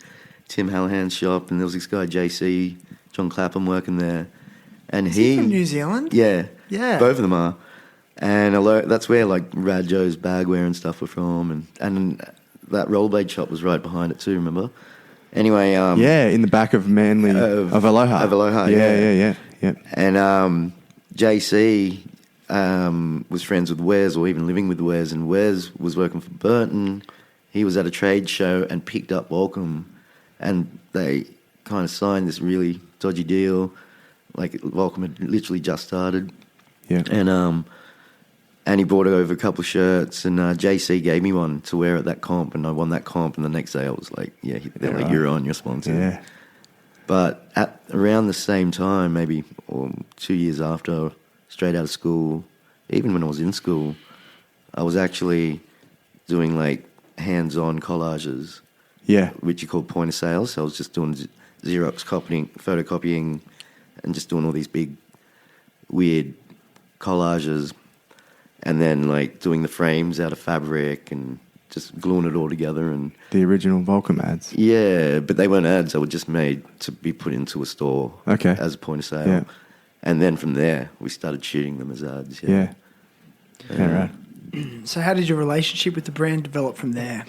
Tim Hallahan's shop, and there was this guy, JC, John Clapham, working there. And Is he from New Zealand? Yeah. Yeah. Both of them are. And that's where, like, Rad Joe's bagwear and stuff were from. And that rollerblade shop was right behind it too, remember? Anyway... in the back of Manly... Of Aloha. Of Aloha, yeah. And JC was friends with Wes, or even living with Wes, and Wes was working for Burton. He was at a trade show and picked up Volcom, and they kind of signed this really dodgy deal. Like, Volcom had literally just started. Yeah. And he brought over a couple of shirts, and JC gave me one to wear at that comp, and I won that comp, and the next day I was like, they're like, you're on, you're sponsored. Yeah. But at around the same time, maybe 2 years after, straight out of school, even when I was in school, I was actually doing, like, hands-on collages. Yeah. Which you call point of sale. So I was just doing Xerox photocopying, and just doing all these big, weird collages, and then, like, doing the frames out of fabric and just gluing it all together. And the original Volcom ads. Yeah, but they weren't ads. They were just made to be put into a store as a point of sale. Yeah. And then from there, we started shooting them as ads. Yeah, right. So how did your relationship with the brand develop from there?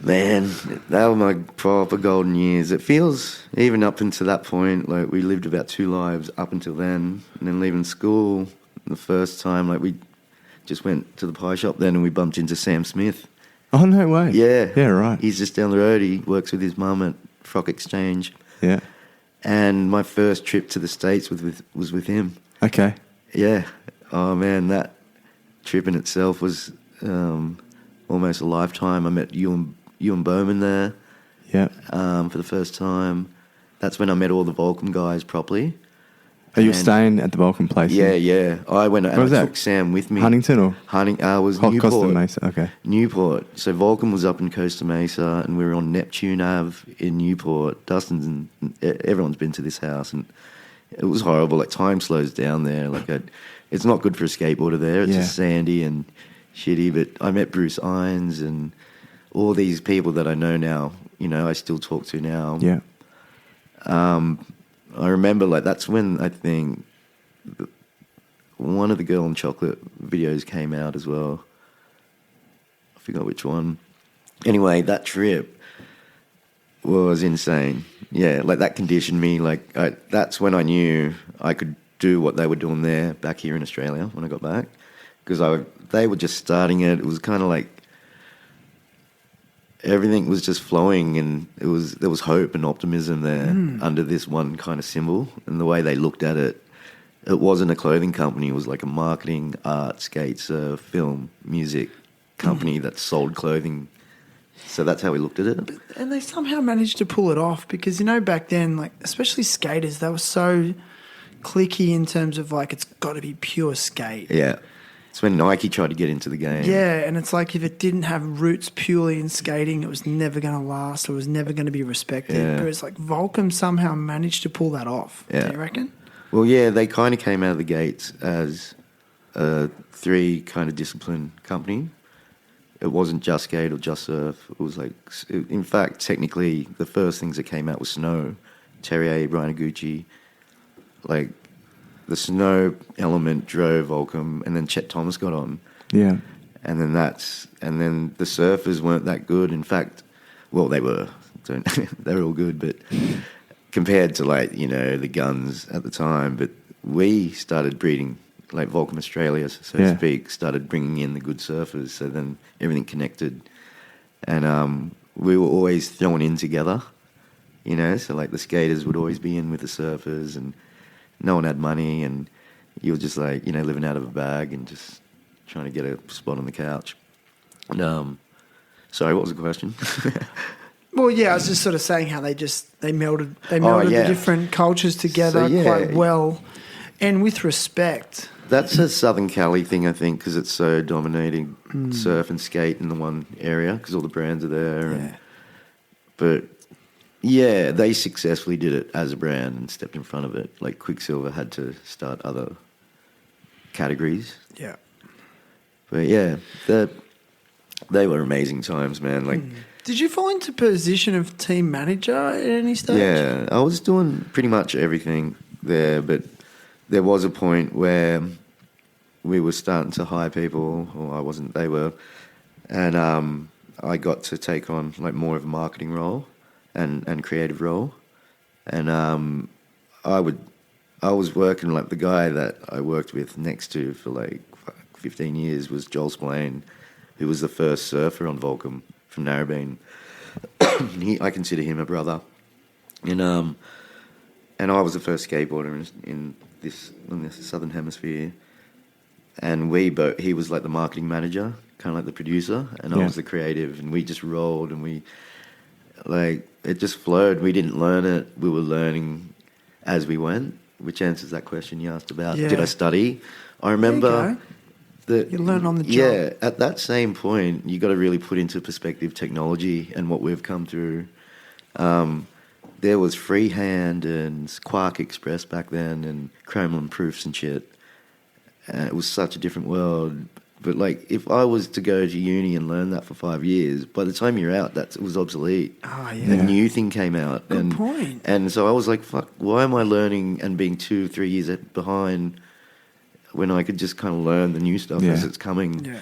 Man, they were my proper golden years. It feels, even up until that point, like we lived about 2 lives up until then. And then leaving school the first time, like we just went to the pie shop then and we bumped into Sam Smith. Oh, no way. Yeah. Yeah, right. He's just down the road. He works with his mum at Frock Exchange. Yeah. And my first trip to the States was with him. Okay. Yeah. Oh, man, that trip in itself was almost a lifetime. I met Ewan Bowman there for the first time. That's when I met all the Volcom guys properly. Are you staying at the Volcom place? Yeah. I went and I took Sam with me. Huntington or? Was Newport. Costa Mesa, okay. Newport. So Volcom was up in Costa Mesa and we were on Neptune Ave in Newport. Dustin and everyone's been to this house and it was horrible. Like time slows down there. Like it's not good for a skateboarder there. It's just sandy and shitty. But I met Bruce Ines and all these people that I know now, I still talk to now. Yeah. I remember, like, that's when I think one of the Girl in Chocolate videos came out as well. I forgot which one. Anyway, that trip was insane. Yeah, like, that conditioned me. Like, that's when I knew I could do what they were doing there back here in Australia when I got back. Because they were just starting it. It was kind of like everything was just flowing and there was hope and optimism there under this one kind of symbol. And the way they looked at it, it wasn't a clothing company. It was like a marketing, art, skate, surf, film, music company that sold clothing. So that's how we looked at it. And they somehow managed to pull it off because, back then, like, especially skaters, they were so cliquey in terms of, like, it's got to be pure skate. Yeah. It's when Nike tried to get into the game. Yeah, and it's like if it didn't have roots purely in skating, it was never going to last or it was never going to be respected. Yeah. But it's like Volcom somehow managed to pull that off. Yeah. Do you reckon? Well, yeah, they kind of came out of the gates as a 3 kind of discipline company. It wasn't just skate or just surf. It was like, in fact, technically, the first things that came out was snow. Terrier, Brian Aguchi, like, the snow element drove Volcom, and then Chet Thomas got on. Yeah. And then the surfers weren't that good. In fact, well, they were. They were all good, but compared to, like, the guns at the time. But we started breeding, like Volcom Australia, so to speak, started bringing in the good surfers. So then everything connected. And we were always thrown in together, So, like, the skaters would always be in with the surfers and no one had money, and you were just like, living out of a bag and just trying to get a spot on the couch. And, sorry, what was the question? Well, yeah, I was just sort of saying how they melded the different cultures together quite well, and with respect. That's a Southern Cali thing, I think, because it's so dominating surf and skate in the one area, because all the brands are there. Yeah. But yeah, they successfully did it as a brand and stepped in front of it. Like Quicksilver had to start other categories. Yeah. But yeah, they were amazing times, man. Like, did you fall into position of team manager at any stage? Yeah, I was doing pretty much everything there, but there was a point where we were starting to hire people, or I wasn't, they were, and I got to take on like more of a marketing role and creative role, and I was working, like, the guy that I worked with next to for like 15 years was Joel Splain, who was the first surfer on Volcom from Narrabeen. I consider him a brother, and I was the first skateboarder in the Southern Hemisphere, and he was like the marketing manager, kind of like the producer, and I was the creative, and we just rolled, and we, like, it just flowed. We didn't learn it. We were learning as we went, which answers that question you asked about. Yeah. Did I study? I remember that you learn on the job. Yeah, at that same point, you got to really put into perspective technology and what we've come through. There was freehand and Quark Express back then and Kremlin proofs and shit. And it was such a different world. But, like, if I was to go to uni and learn that for 5 years, by the time you're out, it was obsolete. Oh, yeah. A new thing came out. Good point. And so I was like, fuck, why am I learning and being 2-3 years behind when I could just kind of learn the new stuff as it's coming? Yeah.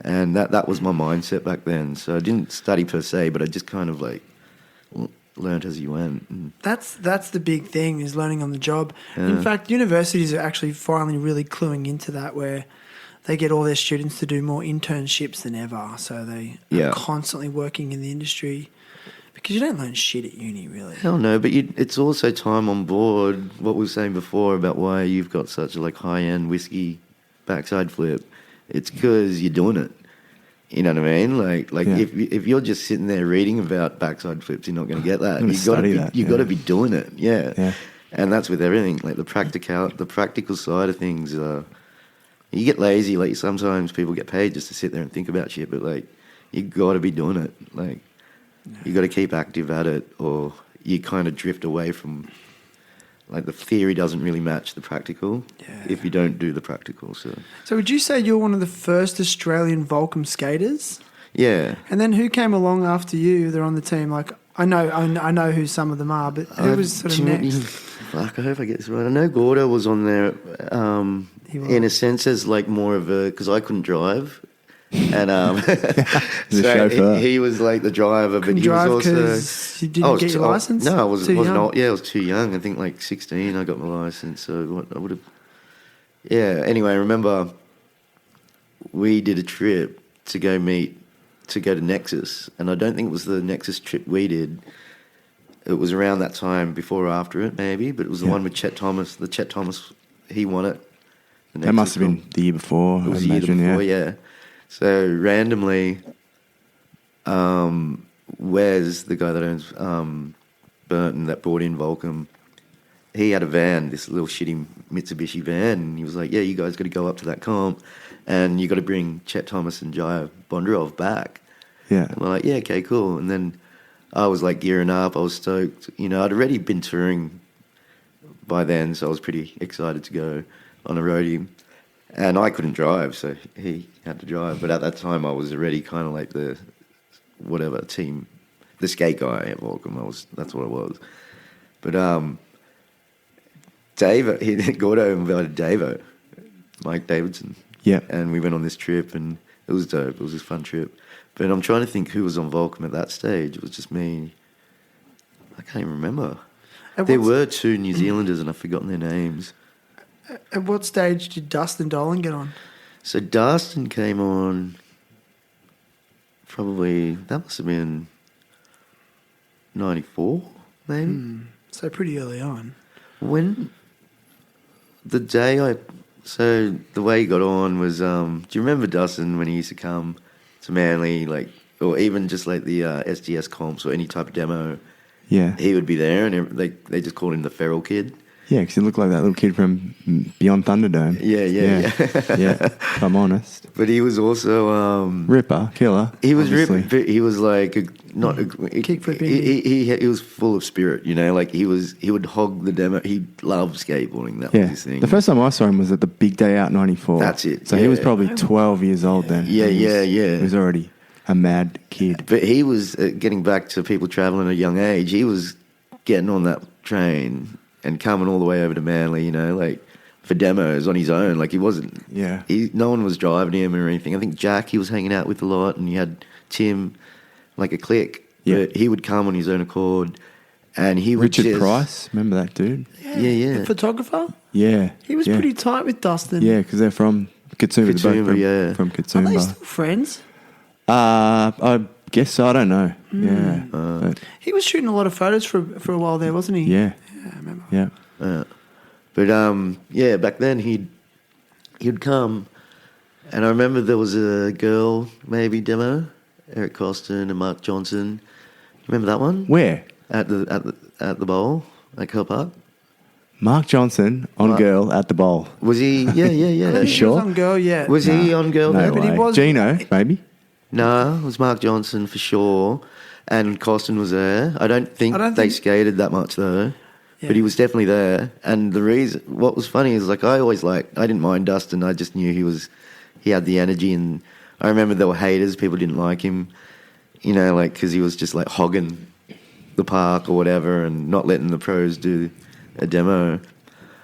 And that was my mindset back then. So I didn't study per se, but I just kind of like learned as you went. And That's the big thing, is learning on the job. In fact, universities are actually finally really cluing into that, where they get all their students to do more internships than ever. So they are constantly working in the industry, because you don't learn shit at uni, really. Hell no, but it's also time on board. What we were saying before about why you've got such a like high-end whiskey backside flip, it's because you're doing it. You know what I mean? Like if you're just sitting there reading about backside flips, you're not going to get that. You got to be doing it. Yeah. And that's with everything. Like the practical side of things. You get lazy. Like sometimes people get paid just to sit there and think about shit, but like you got to be doing it. Like you got to keep active at it, or you kind of drift away from. Like the theory doesn't really match the practical if you don't do the practical. So would you say you're one of the first Australian Volcom skaters? Yeah. And then who came along after you? They're on the team. Like I know who some of them are, but who was sort of next? Fuck, I hope I get this right. I know Gordo was on there in a sense as like more of a, because I couldn't drive. And so he was like the driver, but he was also. You didn't get your license? No, I was not. Yeah, I was too young. I think like 16. I got my license. So what I would have. Yeah. Anyway, I remember we did a trip to go to Nexus, and I don't think it was the Nexus trip we did. It was around that time, before or after it, maybe. But it was the one with Chet Thomas. The Chet Thomas, he won it. That must have been the year before. It was the year before, yeah. So randomly, Wes, the guy that owns Burton, that brought in Volcom, he had a van, this little shitty Mitsubishi van, and he was like, yeah, you guys got to go up to that comp, and you got to bring Chet Thomas and Jaya Bondarov back. Yeah. And we're like, yeah, okay, cool. And then I was like gearing up, I was stoked. You know, I'd already been touring by then, so I was pretty excited to go on a roadie. And I couldn't drive, so he had to drive. But at that time, I was already kind of like the team, the skate guy at Volcom. That's what I was. But Gordo invited Davo, Mike Davidson. Yeah. And we went on this trip, and it was dope. It was a fun trip. But I'm trying to think who was on Volcom at that stage. It was just me. I can't even remember. There were two New Zealanders, and I've forgotten their names. At what stage did Dustin Dollin get on? So Dustin came on probably, that must have been 94, maybe. So pretty early on. The way he got on was, do you remember Dustin when he used to come to Manly, like, or even just like the SDS comps or any type of demo? Yeah. He would be there, and they just called him the feral kid. Yeah, because he looked like that little kid from Beyond Thunderdome. Yeah. Yeah, if I'm honest. But he was also... Ripper, killer. He was obviously. Ripper, but he was like... Kick flipping. He was full of spirit, you know? Like, he would hog the demo. He loved skateboarding. That was his thing. The first time I saw him was at the Big Day Out 94. That's it. So he was probably 12 years old then. Yeah. He was already a mad kid. But he was, getting back to people travelling at a young age, he was getting on that train and coming all the way over to Manly, you know, like for demos on his own. Like he wasn't, no one was driving him or anything. I think Jack, he was hanging out with a lot, and he had Tim, like a clique. Yeah. But he would come on his own accord, and he would Richard Price, remember that dude? Yeah. The photographer? Yeah. He was pretty tight with Dustin. Yeah, because they're from Katoomba. Katoomba, From Katoomba. Are they still friends? I guess so. I don't know. Yeah. But He was shooting a lot of photos for a while there, wasn't he? yeah. Yeah, I remember. Yeah. But back then he'd come, and I remember there was a girl maybe demo, Eric Costin and Mark Johnson. Remember that one? Where? At the bowl at Car Park. Mark Johnson on Girl at the bowl. Was he? Yeah. He sure? was on Girl, yeah. Was he on Girl? No there? but he way. was- Gino, maybe? No, it was Mark Johnson for sure, and Costin was there. I don't think they skated that much though. Yeah. But he was definitely there. And what was funny is, like, I didn't mind Dustin. I just knew he had the energy. And I remember there were haters. People didn't like him, you know, like, because he was just, like, hogging the park or whatever and not letting the pros do a demo.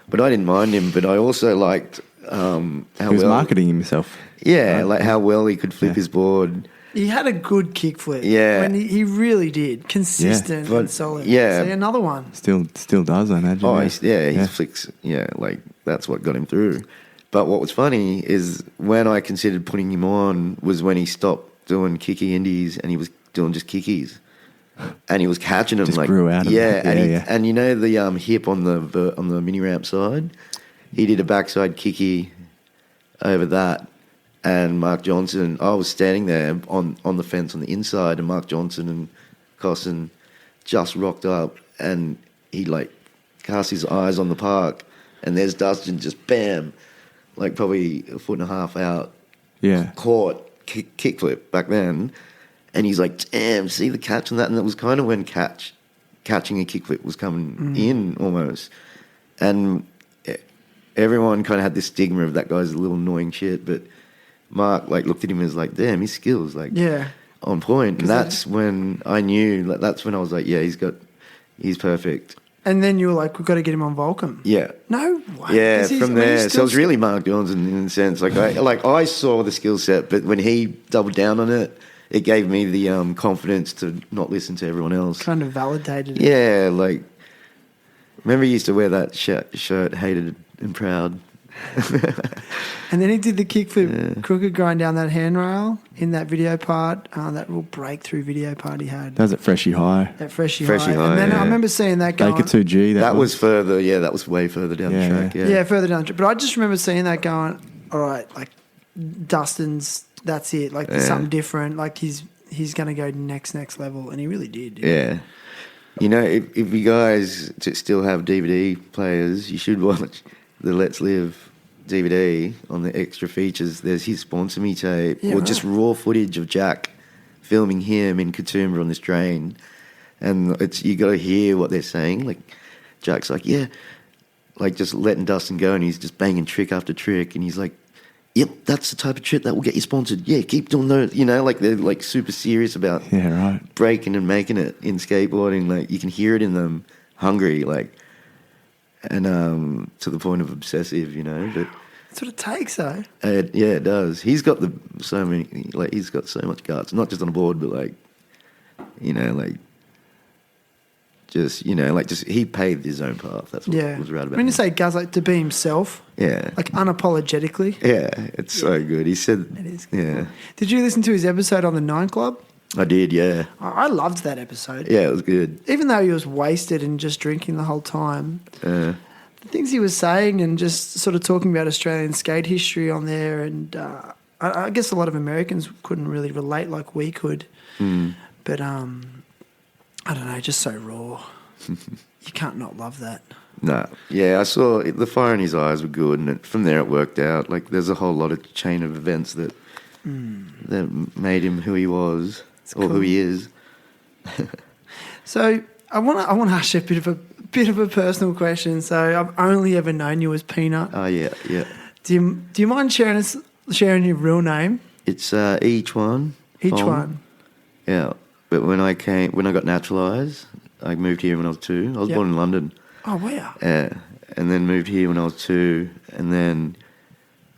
But I didn't mind him. But I also liked He was marketing himself. Yeah, Right. like how well he could flip his board. He had a good kickflip. Yeah. When he really did. Consistent But- and solid. yeah. See, another one. Still does, I imagine. Oh, yeah. he flicks. Yeah, like that's what got him through. But what was funny is when I considered putting him on was when he stopped doing kicky indies and he was doing just kickies, and he was catching them Just like grew out of it. and you know the hip on the mini ramp side, he did a backside kicky over that. And Mark Johnson, I was standing there on the fence on the inside, and Mark Johnson and Costin just rocked up, and he like cast his eyes on the park, and there's Dustin just bam, like probably a foot and a half out, Yeah. caught kickflip back then, and he's like, damn, see the catch on that, and it was kind of when catching a kickflip was coming in almost, and everyone kind of had this stigma of that guy's a little annoying shit, but Mark like looked at him and was like, damn, his skills like on point. And that's when I knew, like, that's when I was like, yeah, he's perfect. And then you were like, we've got to get him on Volcom. Yeah. No way. Yeah, 'Cause he's- from I mean, he's there. So still it was really Mark Johnson in a sense. Like I saw the skill set, but when he doubled down on it, it gave me the confidence to not listen to everyone else. kind of validated it. Yeah, like remember he used to wear that shirt, hated and proud. And then he did the kickflip crooked grind down that handrail in that video part, that real breakthrough video part he had. Does it Freshie High? That Freshie Freshie High. High, And then I yeah. remember seeing that going. Baker 2G. That was further, that was way further down Yeah, the track. Yeah. Yeah, further down. But I just remember seeing that going, all right, like Dustin's, that's it. Like there's something different. Like he's going to go next level. And he really did. Yeah. You know, if you guys still have DVD players, you should watch the Let's Live DVD on the extra features. There's his sponsor me tape, or just raw footage of Jack filming him in Katoomba on this train, and you got to hear what they're saying. Like Jack's like, yeah, like just letting Dustin go, and he's just banging trick after trick, and he's like, yep, that's the type of trick that will get you sponsored. Yeah, keep doing those. You know, like they're like super serious about breaking and making it in skateboarding. Like you can hear it in them, hungry, like. And to the point of obsessive, you know, but That's what it takes, though. it does. He's got he's got so much guts, not just on the board, but like, you know, like just he paved his own path. That's what was right about When you him. say guys, like to be himself, like unapologetically. Yeah, it's so good. He said, It is good. Yeah, Did you listen to his episode on the Nine Club? I did. Yeah, I loved that episode. yeah, it was good. Even though he was wasted and just drinking the whole time, the things he was saying and just sort of talking about Australian skate history on there, and I guess a lot of Americans couldn't really relate like we could. But I don't know, just so raw. You can't not love that. No, yeah, I saw the fire in his eyes were good, and from there it worked out. Like there's a whole lot of chain of events that made him who he was. Or who he is. So I want to ask you a bit of a personal question. So I've only ever known you as Peanut. Oh yeah. Do you mind sharing your real name? It's each one. Each one. Yeah, but when I got naturalised, I moved here when I was 2. I was born in London. Oh wow. Yeah, and then moved here when I was 2, and then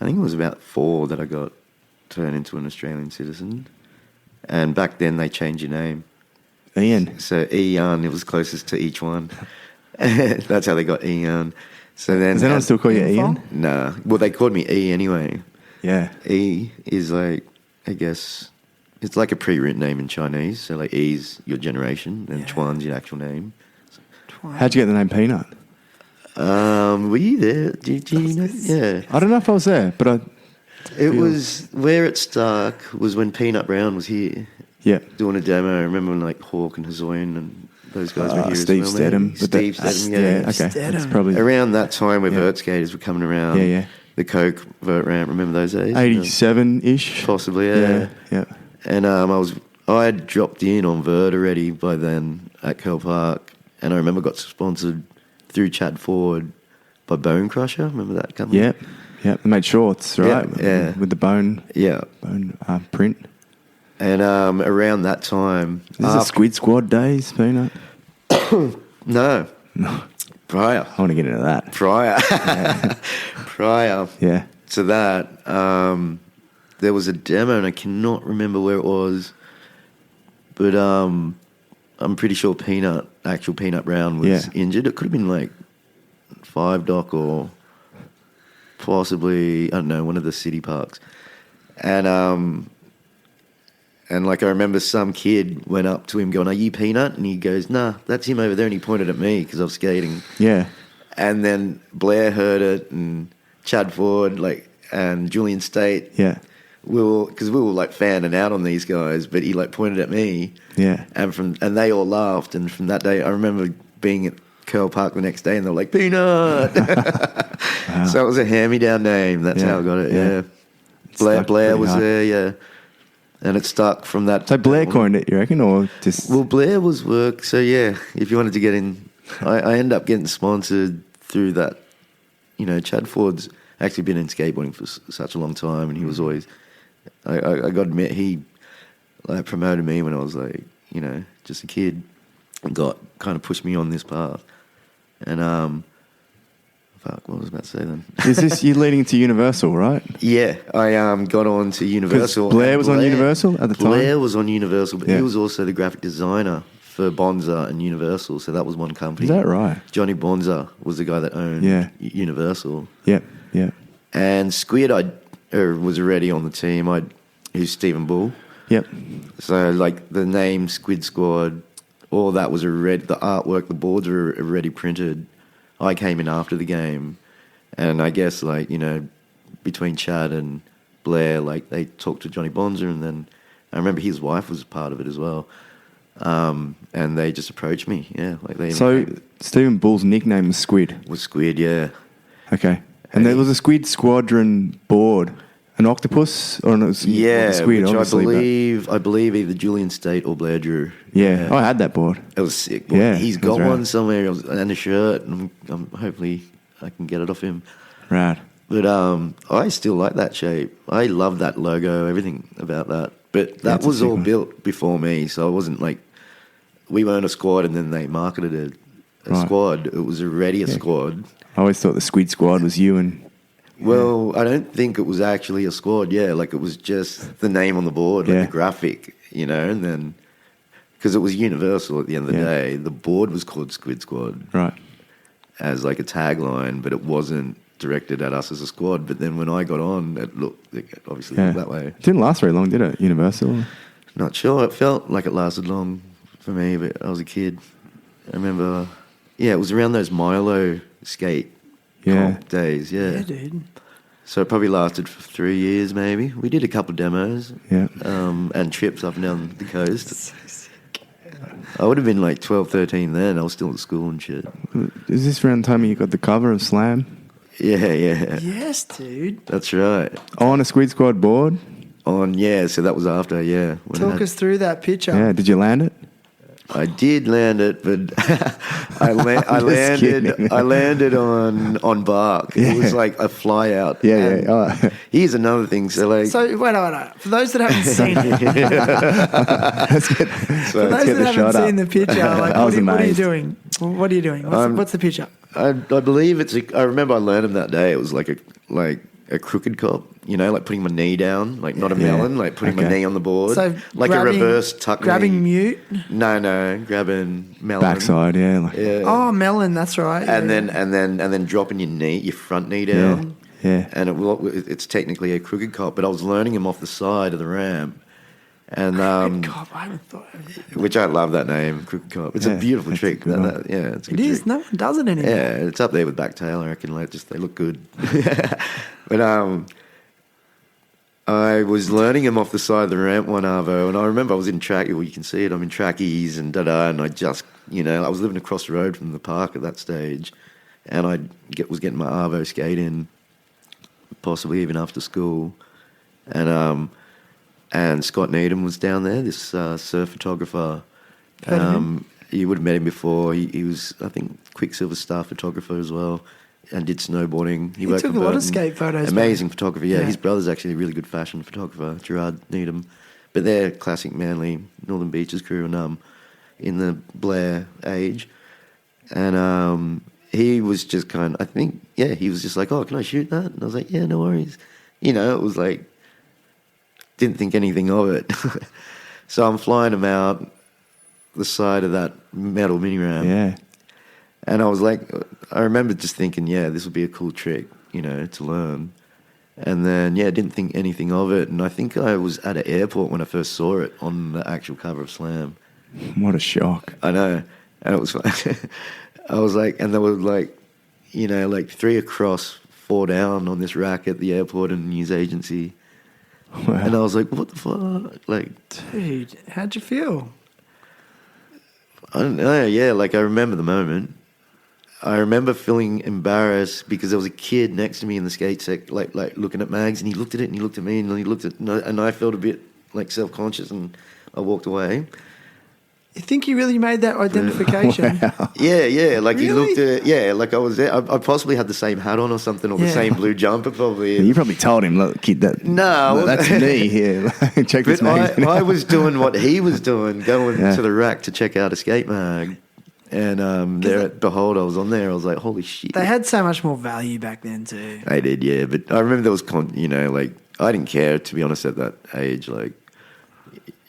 I think it was about 4 that I got turned into an Australian citizen. And back then they changed your name. Ian. So Ian, it was closest to each one. That's how they got Ian. So then, Does anyone still call you Ian? Nah. Well, they called me E anyway. Yeah. E is like, I guess, it's like a pre-written name in Chinese. So like E's your generation, and Chuan's your actual name. How'd you get the name Peanut? Were you there? Did you know? Yeah. I don't know if I was there, but It was where it stuck was when Peanut Brown was here. Yeah. Doing a demo. I remember when like Hawk and Hazoyan and those guys were here Steve as well. Stedham. Steve Stedham, yeah. Okay. That's probably Around that time where vert skaters were coming around. Yeah. The Coke vert ramp, remember those days? 87-ish. Possibly, yeah. Yeah. And I had dropped in on vert already by then at Curl Park, and I remember got sponsored through Chad Ford by Bone Crusher. Remember that company? Yeah. They made shorts, right? Yeah. With the bone print. And around that time... Is this the Squid Squad days, Peanut? No. Prior. I want to get into that. Prior. Yeah. to that, there was a demo, and I cannot remember where it was, but I'm pretty sure actual Peanut Brown was injured. It could have been like 5 Dock or possibly, I don't know, one of the city parks. And like I remember some kid went up to him going, "Are you Peanut?" And he goes, "Nah, that's him over there." And he pointed at me because I was skating. Yeah. And then Blair heard it, and Chad Ford, and Julian State. Yeah. Because we were like fanning out on these guys, but he like pointed at me. Yeah. And they all laughed. And from that day, I remember being at Curl Park the next day, and they were like, "Peanut." Wow. So it was a hand-me-down name. That's how I got it. Yeah. Blair was there. Yeah. And it stuck from that. So Blair coined it, you reckon, or just? Well, Blair was work. So yeah, if you wanted to get in, I ended up getting sponsored through that. You know, Chad Ford's actually been in skateboarding for such a long time, and he was always. I got to admit, he promoted me when I was just a kid, and kind of pushed me on this path. And what was I about to say then? Is this you leading to Universal, right? Yeah, I got on to Universal. Blair was on Universal at the time? Blair was on Universal, but he was also the graphic designer for Bonza and Universal, so that was one company. Is that right? Johnny Bonza was the guy that owned Universal. Yep, yeah. And Squid was already on the team. Who's Stephen Bull. Yep. So, the name Squid Squad, all that was already, the artwork, the boards were already printed. I came in after the game, and I guess between Chad and Blair, they talked to Johnny Bonza, and then I remember his wife was part of it as well, and they just approached me. Yeah, So Stephen Bull's nickname was Squid. Was Squid, yeah. Okay, and there was a Squid Squadron board. An octopus or a squid? Which I believe either Julian State or Blair drew. Yeah, I had that board. It was sick. Boy. Yeah, he's got one somewhere and a shirt, and hopefully I can get it off him. Right. But I still like that shape. I love that logo, everything about that. But that was all built before me, so I wasn't we weren't a squad, and then they marketed it a squad. It was already a squad. I always thought the Squid Squad was you and. Well, I don't think it was actually a squad. Yeah, it was just the name on the board, the graphic, and then because it was Universal at the end of the day, the board was called Squid Squad, right? As a tagline, but it wasn't directed at us as a squad. But then when I got on, it obviously looked that way. It didn't last very long, did it? Universal? Not sure. It felt like it lasted long for me, but I was a kid. I remember, it was around those Milo skate. Comp days, yeah, dude. So it probably lasted for 3 years, maybe. We did a couple of demos, and trips up and down the coast. So sick. I would have been 12, 13 then. I was still at school and shit. Is this around the time you got the cover of Slam? Yeah. Yes, dude. That's right. On a Squid Squad board? So that was after, Talk us through that picture. Yeah, did you land it? I did land it, but I landed on bark. Yeah. It was like a fly out. Yeah. Oh. Here's another thing. So wait. For those that haven't seen it, seen the picture, what are you doing? What are you doing? What's the picture? I believe I remember I learned him that day. It was like a crooked cop, putting my knee down, not a melon, putting my knee on the board, so a reverse tuck grabbing knee. mute. No, grabbing melon. Backside, yeah. Oh, melon, that's right. And then dropping your front knee down. Yeah. And it's technically a crooked cop, but I was learning him off the side of the ramp. And Crooked cop, I haven't thought of it. Which I love that name, crooked cop. It's a beautiful trick. It's a good trick. No one does it anymore. Yeah, it's up there with backtail. I reckon. They look good. But I was learning him off the side of the ramp one arvo, and I remember I was in track. Well, you can see it. I'm in trackies and and I just I was living across the road from the park at that stage, and I was getting my arvo skate in, possibly even after school, and Scott Needham was down there, this surf photographer. You would have met him before. He was, I think, Quicksilver star photographer as well, and did snowboarding. He took a lot of skate photos. Amazing photographer, yeah. His brother's actually a really good fashion photographer, Gerard Needham. But they're classic Manly Northern Beaches crew, and in the Blair age. And he was just kind of, I think, he was just like, oh, can I shoot that? And I was like, yeah, no worries. You know, it was like, didn't think anything of it. So I'm flying him out the side of that metal mini ramp. Yeah. And I was like, I remember just thinking, this would be a cool trick, you know, to learn. And then, didn't think anything of it. And I think I was at an airport when I first saw it on the actual cover of Slam. What a shock. I know. And it was fun. I was like, and there were like, you know, like 3 across, 4 down on this rack at the airport and news agency. Wow. And I was like, what the fuck? Like, Dude, how'd you feel? I don't know. Yeah, like I remember the moment. I remember feeling embarrassed because there was a kid next to me in the skate sec, like looking at mags, and he looked at it and he looked at me and he looked at, and I felt a bit like self-conscious and I walked away. You think you really made that identification? Wow. Yeah, like he Really? looked at, like I was there. I possibly had the same hat on or something, or the same blue jumper probably. You probably told him, look, kid, that's me here. Check this But magazine. I was doing what he was doing, going to the rack to check out a skate mag. And there at Behold, I was on there. I was like, holy shit. They had so much more value back then too. They did, yeah. But I remember there was, you know, like, I didn't care, to be honest, at that age. Like,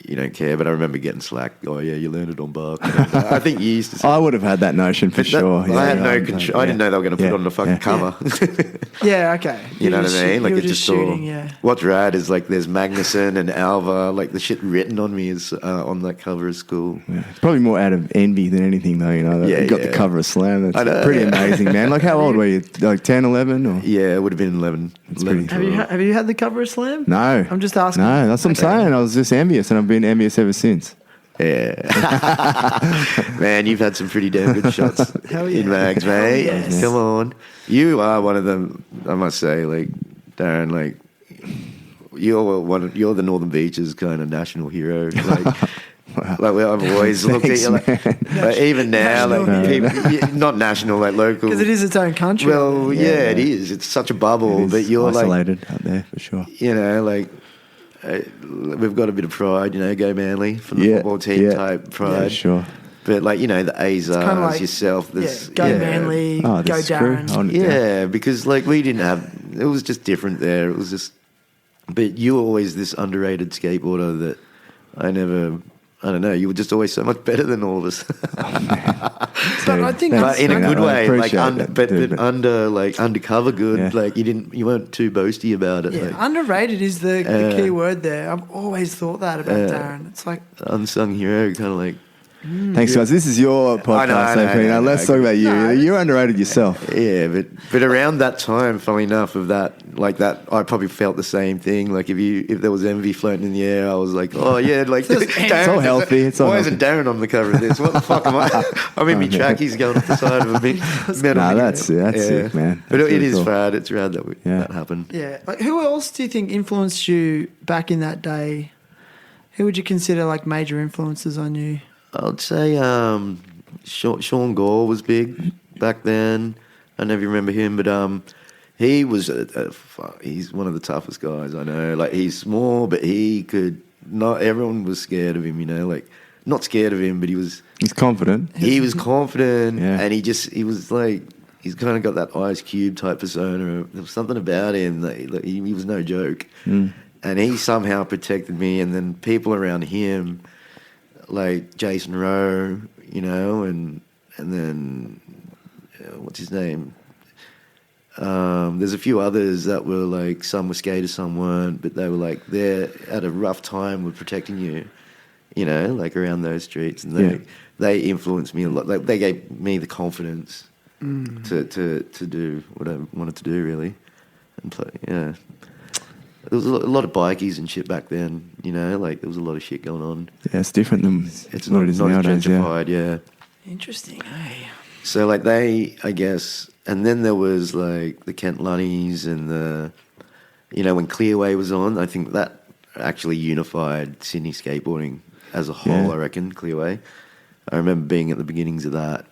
you don't care, but I remember getting slack. Oh, yeah, you learned it on Bark. I think you used to say I would have had that notion for sure. I had no control. I didn't know they were going to put it on the fucking cover. Yeah, okay. You know what I mean? Like, you were it just shooting, saw. What's rad is, like, there's Magnuson and Alva. Like, the shit written on me is on that cover of school. Yeah. It's probably more out of envy than anything, though. You know, that you got the cover of Slam. That's pretty amazing, man. Like, how old were you? Like 10, 11? Or? Yeah, it would have been 11. 11 Have you had the cover of Slam? No. I'm just asking. No, that's what I'm saying. I was just envious, and I've been envious ever since. Yeah. Man, you've had some pretty damn good shots in mags, mate. Yes. Come on. You are one of them, I must say, like, Darren, like, you're the Northern Beaches kind of national hero. Like, Wow. Like I've always looked at you like, but even now, like people, not national, like local, because it is its own country. Well, it is. It's such a bubble, but you're isolated out there for sure. You know, like we've got a bit of pride. You know, go Manly from the football team type pride. Yeah, sure. But like, you know, the Azars, like, yourself, go Manly, go Darren. Yeah, because like we didn't have. It was just different there. It was just. But you were always this underrated skateboarder that I don't know. You were just always so much better than all of us. But I think, but in a good way, like undercover good. Yeah. Like you weren't too boasty about it. Yeah, like, underrated is the key word there. I've always thought that about Darren. It's like unsung hero, kind of like. Thanks, guys. This is your podcast. I know, let's talk about you. You're underrated yourself. Yeah, but around that time, funnily enough, of that, like that, I probably felt the same thing. Like if there was envy floating in the air, I was like, oh yeah, like it's all healthy. Why isn't Darren on the cover of this? What the fuck am I? I'm in my trackies going up the side of a big metal. Nah, that's sick, man. But it is rad. It's rad that happened. Yeah. Like, who else do you think influenced you back in that day? Who would you consider like major influences on you? I'd say Sean Gore was big back then. I don't know if you remember him, but he was he's one of the toughest guys I know. Like he's small, but he could not. Everyone was scared of him, you know. Like not scared of him, but he's confident. He was confident, and he was like he's kind of got that Ice Cube type persona. There was something about him that he was no joke, and he somehow protected me. And then people around him. Like Jason Rowe, you know, and then what's his name? There's a few others that were like some were skaters, some weren't, but they were like they're at a rough time with protecting you, you know, like around those streets, and they influenced me a lot. Like they gave me the confidence to do what I wanted to do, really, and play. Yeah. There was a lot of bikies and shit back then, you know, like there was a lot of shit going on. Yeah, it's different than it's what it is nowadays. Gentrified, yeah. Interesting, eh? So like they, I guess, and then there was like the Kent Lunnies and the, you know, when Clearway was on, I think that actually unified Sydney skateboarding as a whole, I reckon, Clearway. I remember being at the beginnings of that,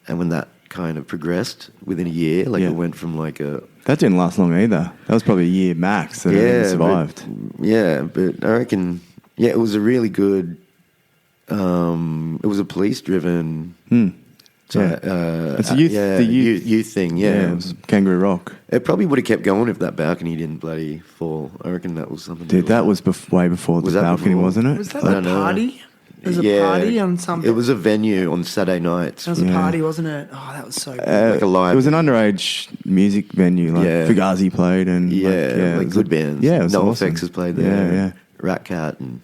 and when that kind of progressed within a year, like it went from like a... That didn't last long either. That was probably a year max that it survived. But I reckon, it was a really good... it was a police-driven It's a youth, the the youth, youth thing. Yeah. Yeah, it was Kangaroo Rock. It probably would have kept going if that balcony didn't bloody fall. I reckon that was something. Dude, that was way before Was the that balcony, before? wasn't it? Was that I a don't know. party? There was a party on some. It was a venue on Saturday nights. It was a Yeah. party, wasn't it? Oh, that was so good. Like a live. It was an underage music venue. Like Yeah. Fugazi played and like it was good bands. Yeah, it was No awesome. Effects has played there. Yeah, yeah. Rat Cat and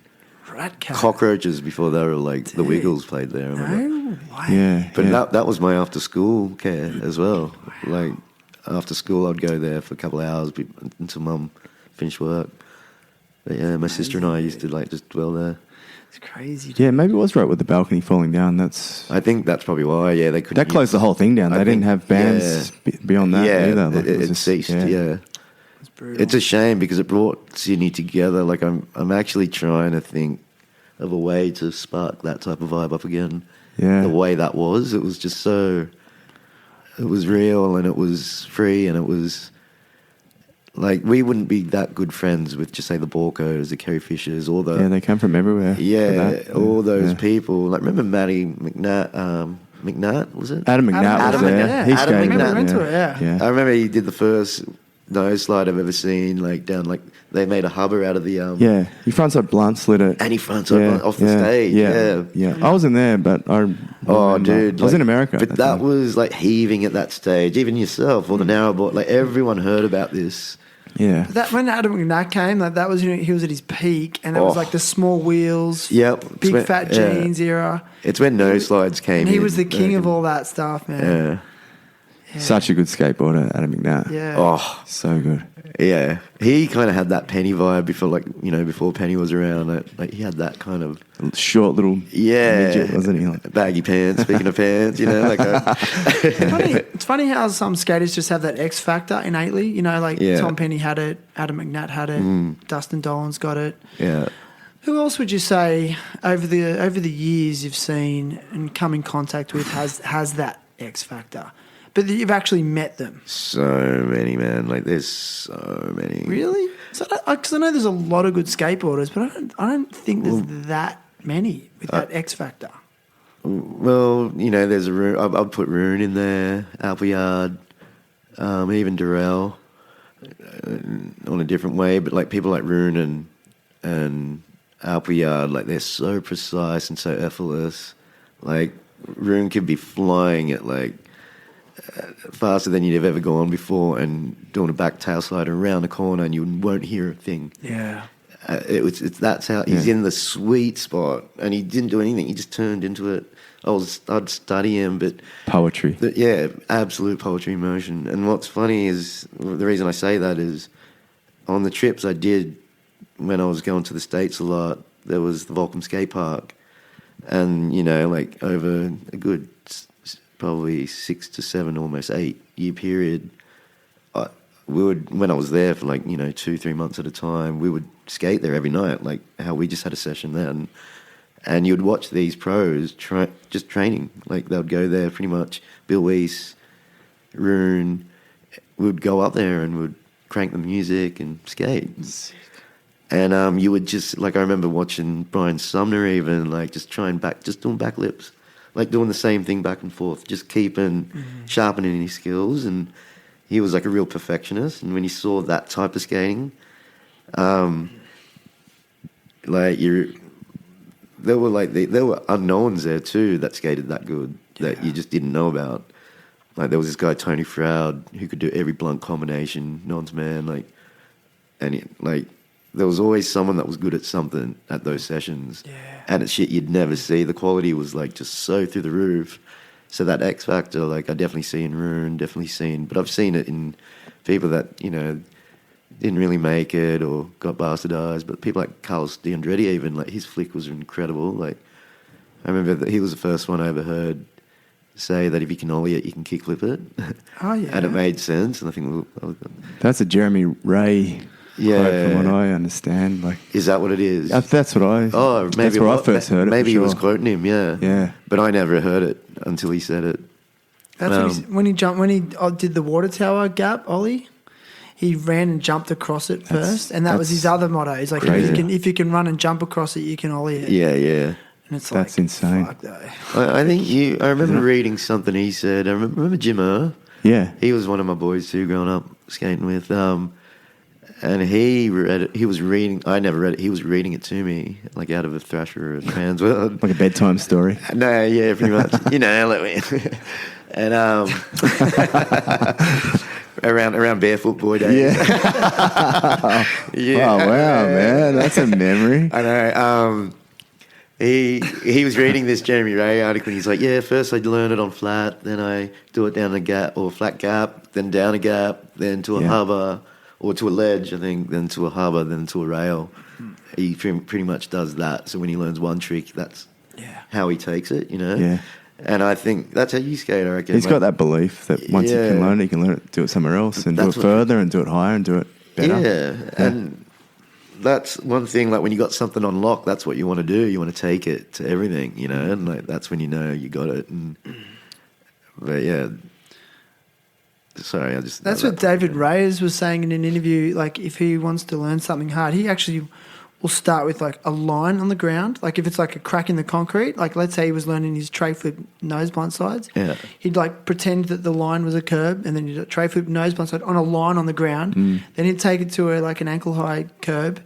Rat Cat. Cockroaches before they were like the Wiggles played there. I remember. No way. Yeah, But yeah. that was my after school care as well. Like after school, I'd go there for a couple of hours until Mum finished work. But yeah, my sister and I used to like just dwell there. It's crazy. Yeah, maybe it was right with the balcony falling down. That's I think that's probably why. Yeah, they couldn't. that closed the whole thing down. They I didn't think- have bands beyond that Yeah, either. Like, it was just- ceased. Yeah. It's brutal. It's a shame because it brought Sydney together. Like I'm actually trying to think of a way to spark that type of vibe up again. Yeah. The way that was, it was just so. It was real and it was free and it was. Like we wouldn't be that good friends with just say the Borcos, the Kerry Fishers, all the Yeah, they come from everywhere. for that. all those Yeah. people. Like remember Matty McNatt was it? Adam McNatt was Adam there. McNatt. He Adam skated McNatt. that, We went to it, yeah. I remember he did the first nose slide I've ever seen. Like down, like they made a hubber out of the Yeah, he frontside blunt slid it. and he frontside off the stage. Yeah. I wasn't there, but I. Oh, remember. dude! I was like- in America. but at that time. was like heaving at that stage. Even yourself or the narrowboard, like everyone heard about this. Yeah. That when Adam McNatt came, like that was he was at his peak, and that was Oh. like the small wheels, Yep, it's big when- fat yeah. jeans era, It's when nose slides came. and he in, was the king I of reckon. all that stuff, man. Yeah. Such a good skateboarder, Adam McNatt. Yeah. Oh, So good. yeah. He kind of had that Penny vibe before, like before Penny was around. Like he had that kind of Short little midget, wasn't he? Like, baggy pants. Speaking of pants, like a, It's funny how some skaters just have that X factor innately. Like Yeah. Tom Penny had it, Adam McNatt had it, Dustin Dollin's got it. yeah. Who else would you say over the years you've seen and come in contact with has that X factor, but that you've actually met them? So many, man. Like there's so many. Really? So, because I know there's a lot of good skateboarders, but I don't think there's that many with that X factor. Well, there's a Rune. I'd put Rune in there, Appleyard, even Durrell, on a different way. But like people like Rune and Appleyard, like they're so precise and so effortless. Like Rune could be flying at like faster than you'd have ever gone before, and doing a back tail slide around the corner, and you won't hear a thing. Yeah. That's how he's in the sweet spot, and he didn't do anything. He just turned into it. I'd study him, but poetry. Absolute poetry in motion. And what's funny is the reason I say that is on the trips I did when I was going to the States a lot. There was the Volcom skate park, and like over a good probably 6 to 7, almost 8 year period. When I was there for like 2-3 months at a time, we would skate there every night, like how we just had a session then, and you'd watch these pros just training. Like they would go there pretty much. Bill Weiss, Rune, would go up there and would crank the music and skate. And you would just like I remember watching Brian Sumner even like just doing backlips, like doing the same thing back and forth, just keeping sharpening his skills. And he was like a real perfectionist, and when you saw that type of skating, there were unknowns there too that skated that good that you just didn't know about. Like there was this guy Tony Froud who could do every blunt combination, nonce man, there was always someone that was good at something at those sessions, and it's shit you'd never see. The quality was like just so through the roof. So that X factor, like I definitely see in Rune, but I've seen it in people that didn't really make it or got bastardized. But people like Carlos D'Andretti, even like his flick was incredible. Like I remember that he was the first one I ever heard say that if you can ollie it, you can kickflip it. Oh yeah. And it made sense. And I think That's a Jeremy Ray quote from what I understand. Like, is that what it is? that's what I. Oh, maybe that's where I first heard it. Maybe he for was sure. quoting him, yeah. Yeah. But I never heard it until he said it. That's when he did the water tower gap ollie. He ran and jumped across it first, and that was his other motto. He's like, crazy. if you can run and jump across it, you can ollie it. Yeah, yeah. And And it's That's like, insane. fuck though. I think I remember reading something he said. I remember Jimmer. Yeah. He was one of my boys too, growing up skating with. And he read it. He was reading. I never read it. He was reading it to me, like out of a Thrasher or a Trans World. Like a bedtime story. No, yeah, pretty much. You know, and around Barefoot Boy days. Yeah. Yeah. Oh, wow, man. That's a memory. I know. He was reading this Jeremy Ray article and he's like, yeah, first I learn it on flat, then I do it down a gap or flat gap, then down a gap, then to a harbour or to a ledge, I think, then to a harbour, then to a rail. He pretty much does that. So when he learns one trick, that's how he takes it, you know? Yeah. And I think that's how you skate, I reckon. He's got that belief that once he can learn it, do it somewhere else and do it further and do it higher and do it better. Yeah. And that's one thing, like when you got something on lock, that's what you want to do. You want to take it to everything, you know? And like that's when you know you got it. But yeah. Sorry, I just... That's what David Reyes was saying in an interview. Like, if he wants to learn something hard, he actually will start with, like, a line on the ground. Like, if it's, like, a crack in the concrete, like, let's say he was learning his tray flip nose blind sides. Yeah. He'd, like, pretend that the line was a curb, and then he'd tray flip nose blind side on a line on the ground. Then he'd take it to, like, an ankle-high curb.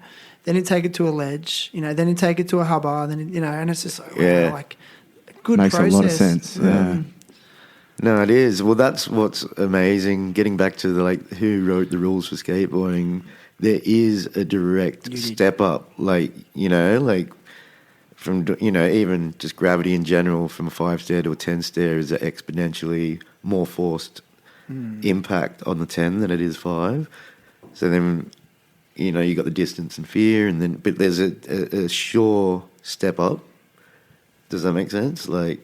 Then he'd take it to a ledge, you know. Then he'd take it to a hubba. Then, you know, and it's just, like, wow, like, good Makes process. a lot of sense, yeah. No, it is. Well, that's what's amazing. Getting back to who wrote the rules for skateboarding, there is a direct step up. Like, you know, like from, you know, even just gravity in general from a 5-stair to a 10-stair is an exponentially more forced impact on the 10 than it is 5. So then, you know, you got the distance and fear, and then but there's a sure step up. Does that make sense? Like,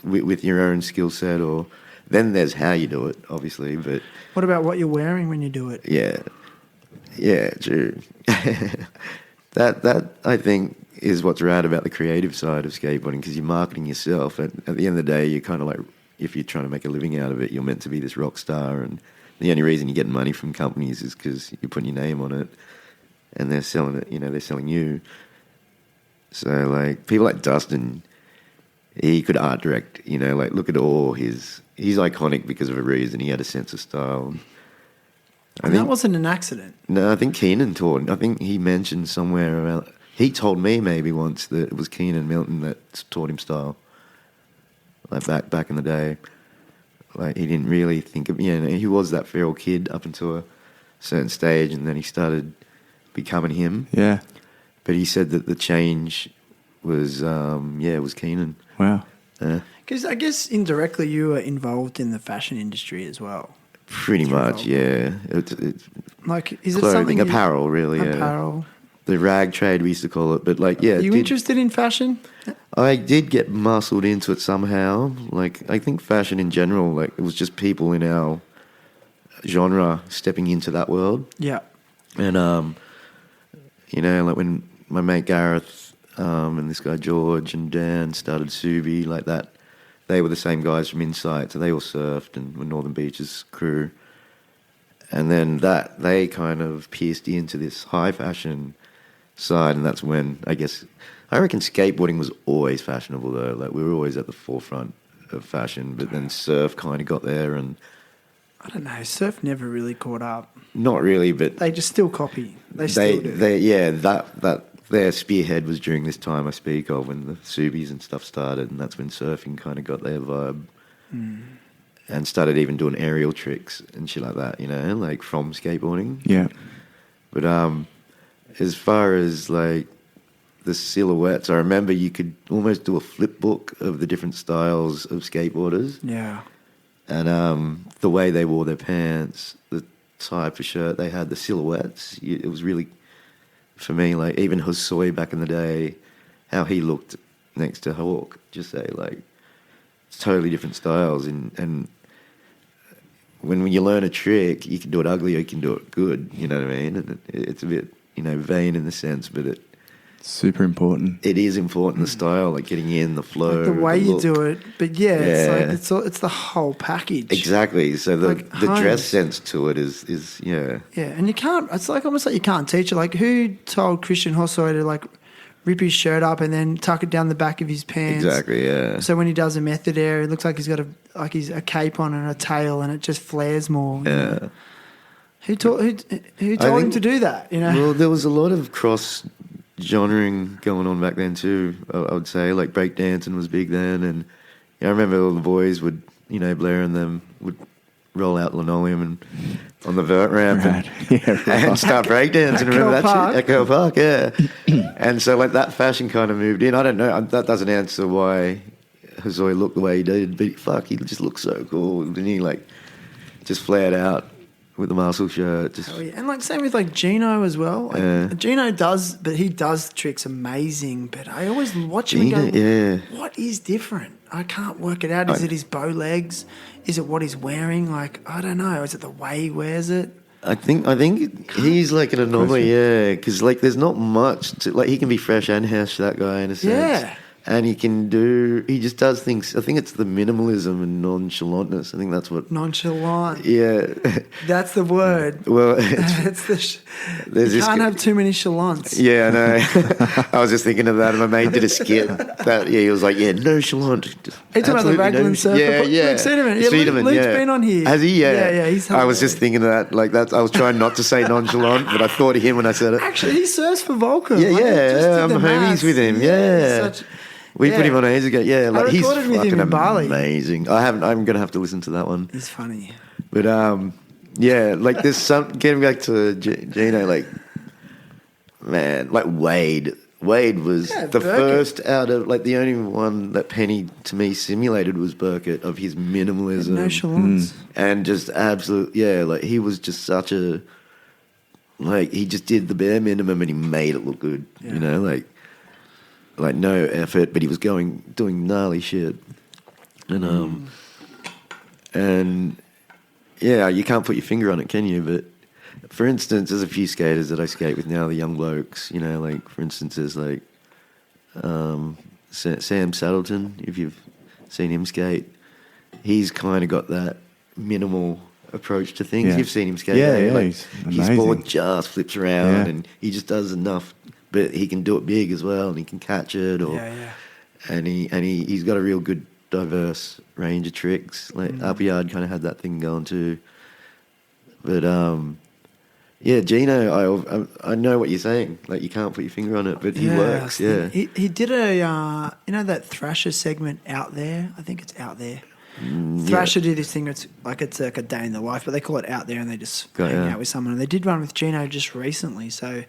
with your own skill set, or then there's how you do it, obviously. But what about what you're wearing when you do it? Yeah, true. that I think is what's rad about the creative side of skateboarding, because you're marketing yourself. At the end of the day, you're kind of like, if you're trying to make a living out of it, you're meant to be this rock star, and the only reason you're getting money from companies is because you're putting your name on it, and they're selling it. You know, they're selling you. So like people like Dustin. He could art direct, you know, like look at all he's iconic because of a reason. He had a sense of style. And that wasn't an accident. No, I think Keenan taught him. I think he mentioned somewhere around, he told me maybe once that it was Keenan Milton that taught him style. Like back in the day. Like he didn't really think of, you know, he was that feral kid up until a certain stage, and then he started becoming him. Yeah. But he said that the change was, it was Keenan. Wow. Because I guess indirectly you were involved in the fashion industry as well. Pretty much, yeah. It's like, is clothing, it something... apparel, really, apparel. The rag trade, we used to call it. But, like, yeah. Are you interested in fashion? I did get muscled into it somehow. Like, I think fashion in general, like, it was just people in our genre stepping into that world. Yeah. And, you know, like when my mate Gareth... and this guy George and Dan started Subi, like that. They were the same guys from Insight, so they all surfed and were Northern Beaches crew. And then they kind of pierced into this high fashion side, and that's when I reckon skateboarding was always fashionable though. Like we were always at the forefront of fashion, but then surf kind of got there, and I don't know, surf never really caught up. Not really, but they just still copy. They still do. That their spearhead was during this time I speak of, when the Subis and stuff started, and that's when surfing kind of got their vibe and started even doing aerial tricks and shit like that, you know, like from skateboarding. Yeah. But as far as like the silhouettes, I remember you could almost do a flip book of the different styles of skateboarders. Yeah. And the way they wore their pants, the type of shirt they had, the silhouettes, it was really... For me, like even Hosoi back in the day, how he looked next to Hawk, just say like it's totally different styles. And when you learn a trick, you can do it ugly or you can do it good. You know what I mean? And it's a bit, you know, vain in the sense, but it's super important. It is important, the style, like getting in the flow, like the way you do it. But it's like it's the whole package. Exactly. So the Holmes, dress sense to it is yeah. And you can't. It's like almost like you can't teach it. Like who told Christian Hosoi to like rip his shirt up and then tuck it down the back of his pants. Exactly, yeah. So when he does a method air, it looks like he's got a cape on and a tail, and it just flares more. Yeah. Who told him to do that? You know. Well, there was a lot of cross-genring going on back then too. I would say, like breakdancing was big then, and I remember all the boys would, Blair and them would roll out linoleum and on the vert ramp and start breakdancing. Remember that shit? At Echo Park, yeah. And so like that fashion kind of moved in. I don't know. That doesn't answer why Hazoi looked the way he did, but fuck, he just looked so cool. Didn't he? Like just flared out with the muscle shirt. Oh, yeah. And like same with like Gino as well. Like, Gino does, but he does tricks amazing. But I always watch him and go, what is different? I can't work it out. Is it his bow legs? Is it what he's wearing? Like, I don't know. Is it the way he wears it? I think he's like an anomaly, yeah. Because like, there's not much to, like, he can be fresh and hash, that guy, in a sense. Yeah. And he just does things. I think it's the minimalism and nonchalantness. I think that's what. Nonchalant. Yeah. That's the word. Well, you can't have too many chalants. Yeah, I know. I was just thinking of that, and my mate did a skit. He was like, nonchalant. He's talking about the Raglan Surfer. Yeah. Luke Sederman. Luke's been on here. Has he? Yeah. Yeah, he's I was just thinking of that. Like that. I was trying not to say nonchalant, but I thought of him when I said it. Actually, he surfs for Volcom. Yeah. I'm homies with him. Yeah. We put him on ages ago. Yeah, like he's with him in Bali. Amazing. I'm going to have to listen to that one. He's funny. But yeah, like there's some. Getting back to Gino, like man, like Wade. Wade was the first out of like the only one that Penny to me simulated was Burkett of his minimalism, nonchalance, and just absolute. Yeah, like he was just such a. Like he just did the bare minimum and he made it look good. Yeah. You know, like no effort, but he was doing gnarly shit. And and yeah, you can't put your finger on it, can you? But for instance, there's a few skaters that I skate with now, the young blokes, you know, like for instance, there's like Sam Saddleton, if you've seen him skate. He's kind of got that minimal approach to things. Yeah. You've seen him skate. Yeah, like, his board just flips around and he just does enough. But he can do it big as well, and he can catch it. And he's got a real good, diverse range of tricks. Like Upper Yard kind of had that thing going too. But yeah, Gino, I know what you're saying. Like you can't put your finger on it, but he works. Yeah, he did a that Thrasher segment Out There. I think it's Out There. Thrasher do this thing. It's like a day in the life, but they call it Out There, and they just hang out with someone. And they did one with Gino just recently. So,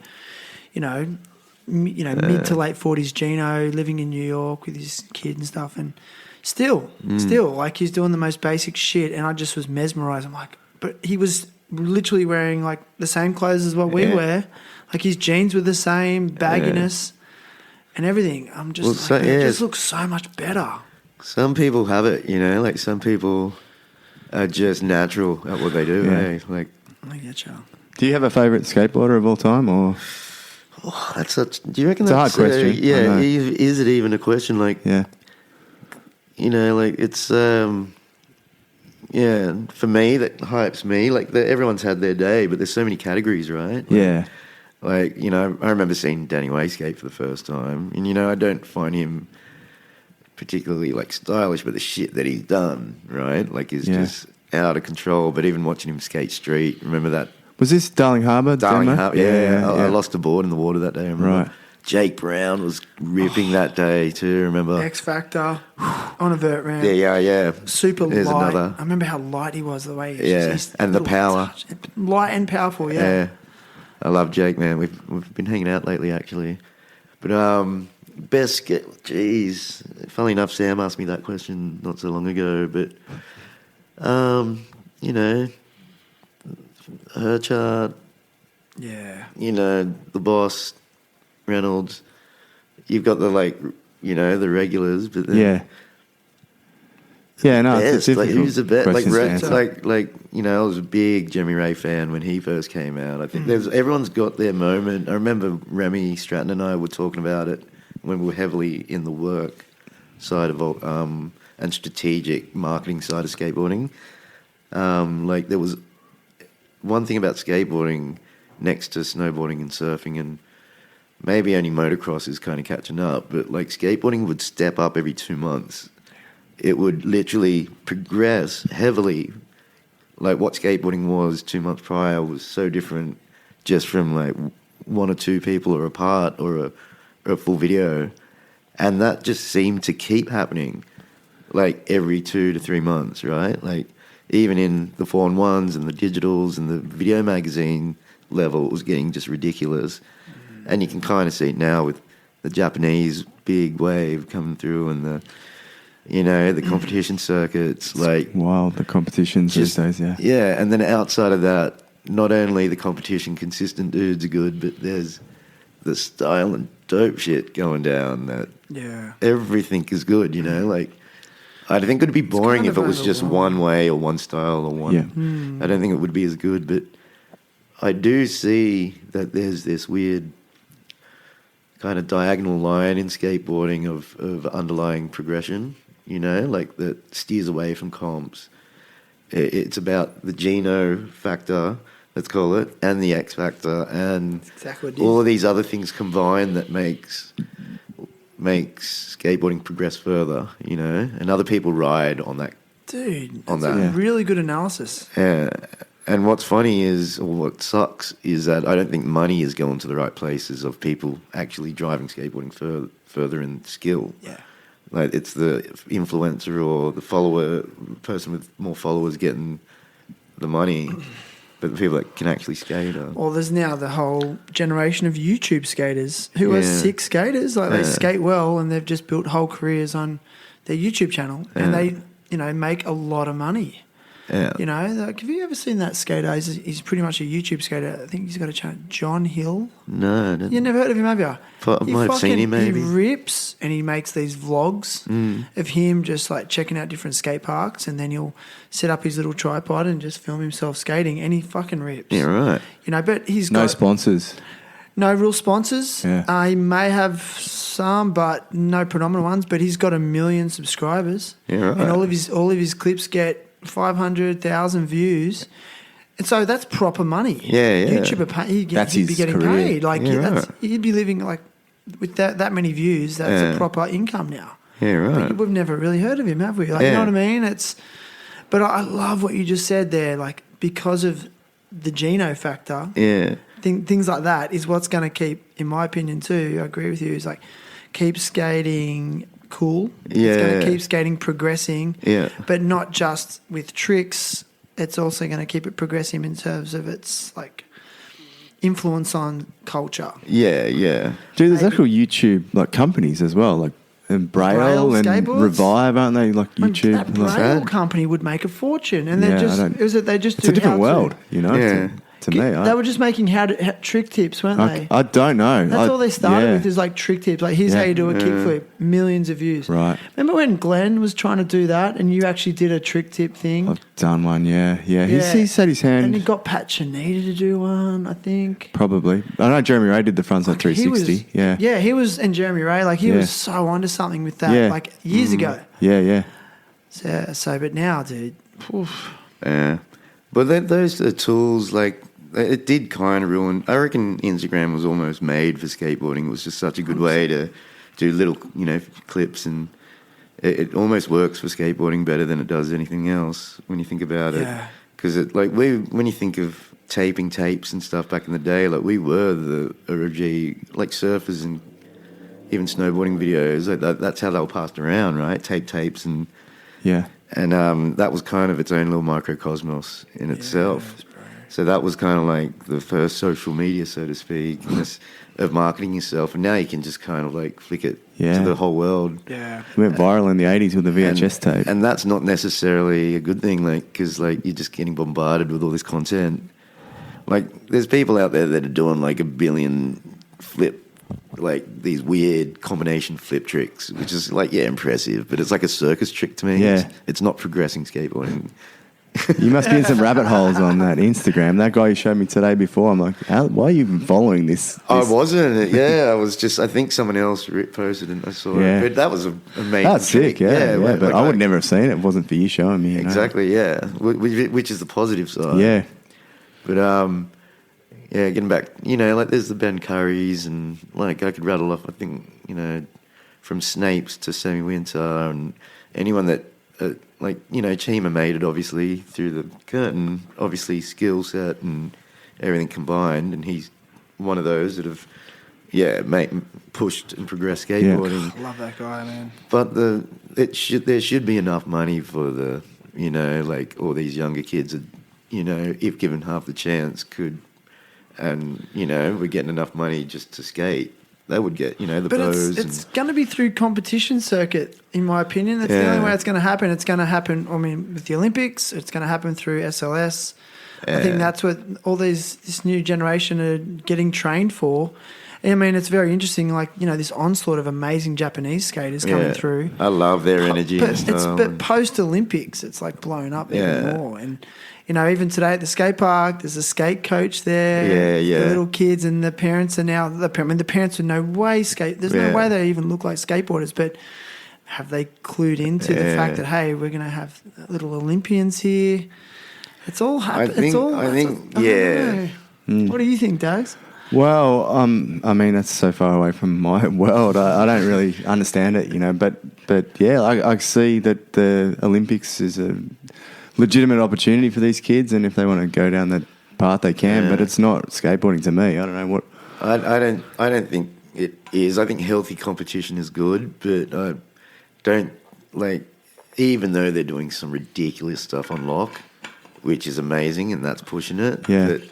mid to late 40s Gino, living in New York with his kid and stuff, and still, like he's doing the most basic shit, and I just was mesmerised. I'm like, but he was literally wearing like the same clothes as what we wear, like his jeans were the same, bagginess and everything. I'm just it just looks so much better. Some people have it, like some people are just natural at what they do. Like, I get you. Do you have a favourite skateboarder of all time, or? Oh, that's such. Do you reckon it's that's a hard question? Yeah, is it even a question? Like, like it's for me that hypes me. Like everyone's had their day, but there's so many categories, right? Like, I remember seeing Danny Way skate for the first time, and I don't find him particularly like stylish, but the shit that he's done, right, like is just out of control. But even watching him skate street, remember that. Was this Darling Harbour? I lost a board in the water that day. I remember. Right. Jake Brown was ripping that day too. Remember X Factor on a vert ramp. Yeah. Super There's light. Another. I remember how light he was. The way and the power, light and powerful. Yeah. I love Jake, man. We've been hanging out lately, actually. But best skate. Jeez, funnily enough, Sam asked me that question not so long ago. But Herchard, the boss, Reynolds. You've got the the regulars, but then it's like who's the best? Like I was a big Jeremy Ray fan when he first came out. I think everyone's got their moment. I remember Remy Stratton and I were talking about it when we were heavily in the work side of and strategic marketing side of skateboarding. Like there was one thing about skateboarding next to snowboarding and surfing and maybe only motocross is kind of catching up, but like skateboarding would step up every 2 months. It would literally progress heavily. Like what skateboarding was 2 months prior was so different just from like one or two people or a part or a full video. And that just seemed to keep happening like every 2 to 3 months, right? Like even in the 4-on-1s and the digitals and the video magazine level, it was getting just ridiculous. And you can kind of see it now with the Japanese big wave coming through and the competition circuits. Like wow, the competitions these days, yeah. Yeah, and then outside of that, not only the competition consistent dudes are good, but there's the style and dope shit going down that everything is good, like I think it would be boring if it was just one way or one style or one. Yeah. I don't think it would be as good, but I do see that there's this weird kind of diagonal line in skateboarding of underlying progression, like that steers away from comps. It's about the Gino-factor, let's call it, and the X-factor, and all of these other things combined that makes skateboarding progress further, and other people ride on that. Dude, that's a really good analysis. Yeah. And what's funny is, or what sucks, is that I don't think money is going to the right places of people actually driving skateboarding further in skill. Yeah. Like it's the influencer or the person with more followers getting the money, but the people that can actually skate are. Well, there's now the whole generation of YouTube skaters who are sick skaters. Like they skate well and they've just built whole careers on their YouTube channel and they, make a lot of money. Yeah. Like, have you ever seen that skater? He's pretty much a YouTube skater. I think he's got a channel, John Hill. No, I didn't. You never heard of him, have you? I might have seen him, maybe. He rips and he makes these vlogs of him just like checking out different skate parks, and then he'll set up his little tripod and just film himself skating, and he fucking rips. Yeah, right. But he's got no sponsors. No real sponsors. Yeah. He may have some, but no predominant ones. But he's got 1 million subscribers. Yeah, right. And all of his clips get 500,000 views, and so that's proper money. Yeah. YouTuber, he'd be getting career. paid. Like he'd be living like with that many views. That's a proper income now. Yeah, right. We've never really heard of him, have we? Like, you know what I mean? But I love what you just said there. Like because of the Gino-factor. Yeah. Things like that is what's going to keep, in my opinion too, I agree with you, is like keep skating cool. Yeah. It's going to keep skating progressing. Yeah. But not just with tricks. It's also going to keep it progressing in terms of its like influence on culture. Yeah. Dude, there's actual YouTube like companies as well, like and Braille and skateboards? Revive, aren't they? Like YouTube. That Braille company would make a fortune, and they're just it's do a different world, Yeah. To me, they were just making trick tips, weren't they? I don't know. That's all they started with is like trick tips. Like, here's how you do a kickflip. Millions of views. Right. Remember when Glenn was trying to do that and you actually did a trick tip thing? I've done one, yeah. He said his hand. And he got Pat Chanita to do one, I think. Probably. I know Jeremy Ray did the frontside 360. Yeah, he was, and Jeremy Ray, like he was so onto something with that, like years ago. Yeah. So, but now, dude. Oof. Yeah. But those are tools, like, it did kind of ruin. I reckon Instagram was almost made for skateboarding. It was just such a good way to do little, clips, and it almost works for skateboarding better than it does anything else when you think about it. Because when you think of taping tapes and stuff back in the day, like we were the OG, like surfers and even snowboarding videos. Like that's how they were passed around, right? Tapes and that was kind of its own little microcosmos in itself. So that was kind of like the first social media, so to speak, of marketing yourself. And now you can just kind of like flick it to the whole world. Yeah. We went viral in the 80s with the VHS tape. And that's not necessarily a good thing, like, because like you're just getting bombarded with all this content. Like, there's people out there that are doing like 1 billion flip, like these weird combination flip tricks, which is like, impressive, but it's like a circus trick to me. Yeah. It's not progressing skateboarding. You must be in some rabbit holes on that Instagram. That guy you showed me today before, I'm like, why are you even following this? I wasn't. I was just, I think someone else posted and I saw it. But that was amazing. That's sick, but I would never have seen it if it wasn't for you showing me. Exactly, which is the positive side. Yeah. But yeah, getting back, like there's the Ben Currys and like I could rattle off, I think, from Snapes to Sammy Winter and anyone that, Chima made it obviously through the curtain, obviously skill set and everything combined, and he's one of those that have, pushed and progressed skateboarding. I love that guy, man. But there should be enough money for the, all these younger kids that, if given half the chance could, and, we're getting enough money just to skate, they would get, the but bows. It's going to be through competition circuit, in my opinion. That's the only way it's going to happen. It's going to happen, with the Olympics. It's going to happen through SLS. I think that's what all this new generation are getting trained for. It's very interesting, this onslaught of amazing Japanese skaters coming through. I love their energy. But post-Olympics, it's blown up even more. And, even today at the skate park, there's a skate coach there. The little kids and the parents are now, the parents would no way there's no way they even look like skateboarders, but have they clued into the fact that, hey, we're going to have little Olympians here? It's all happening. I think. What do you think, Dags? Well, that's so far away from my world. I don't really understand it, but yeah, I see that the Olympics is a legitimate opportunity for these kids, and if they want to go down that path, they can. But it's not skateboarding to me. I don't know what. I don't think it is. I think healthy competition is good, but I don't even though they're doing some ridiculous stuff on lock, which is amazing, and that's pushing it. Yeah. But,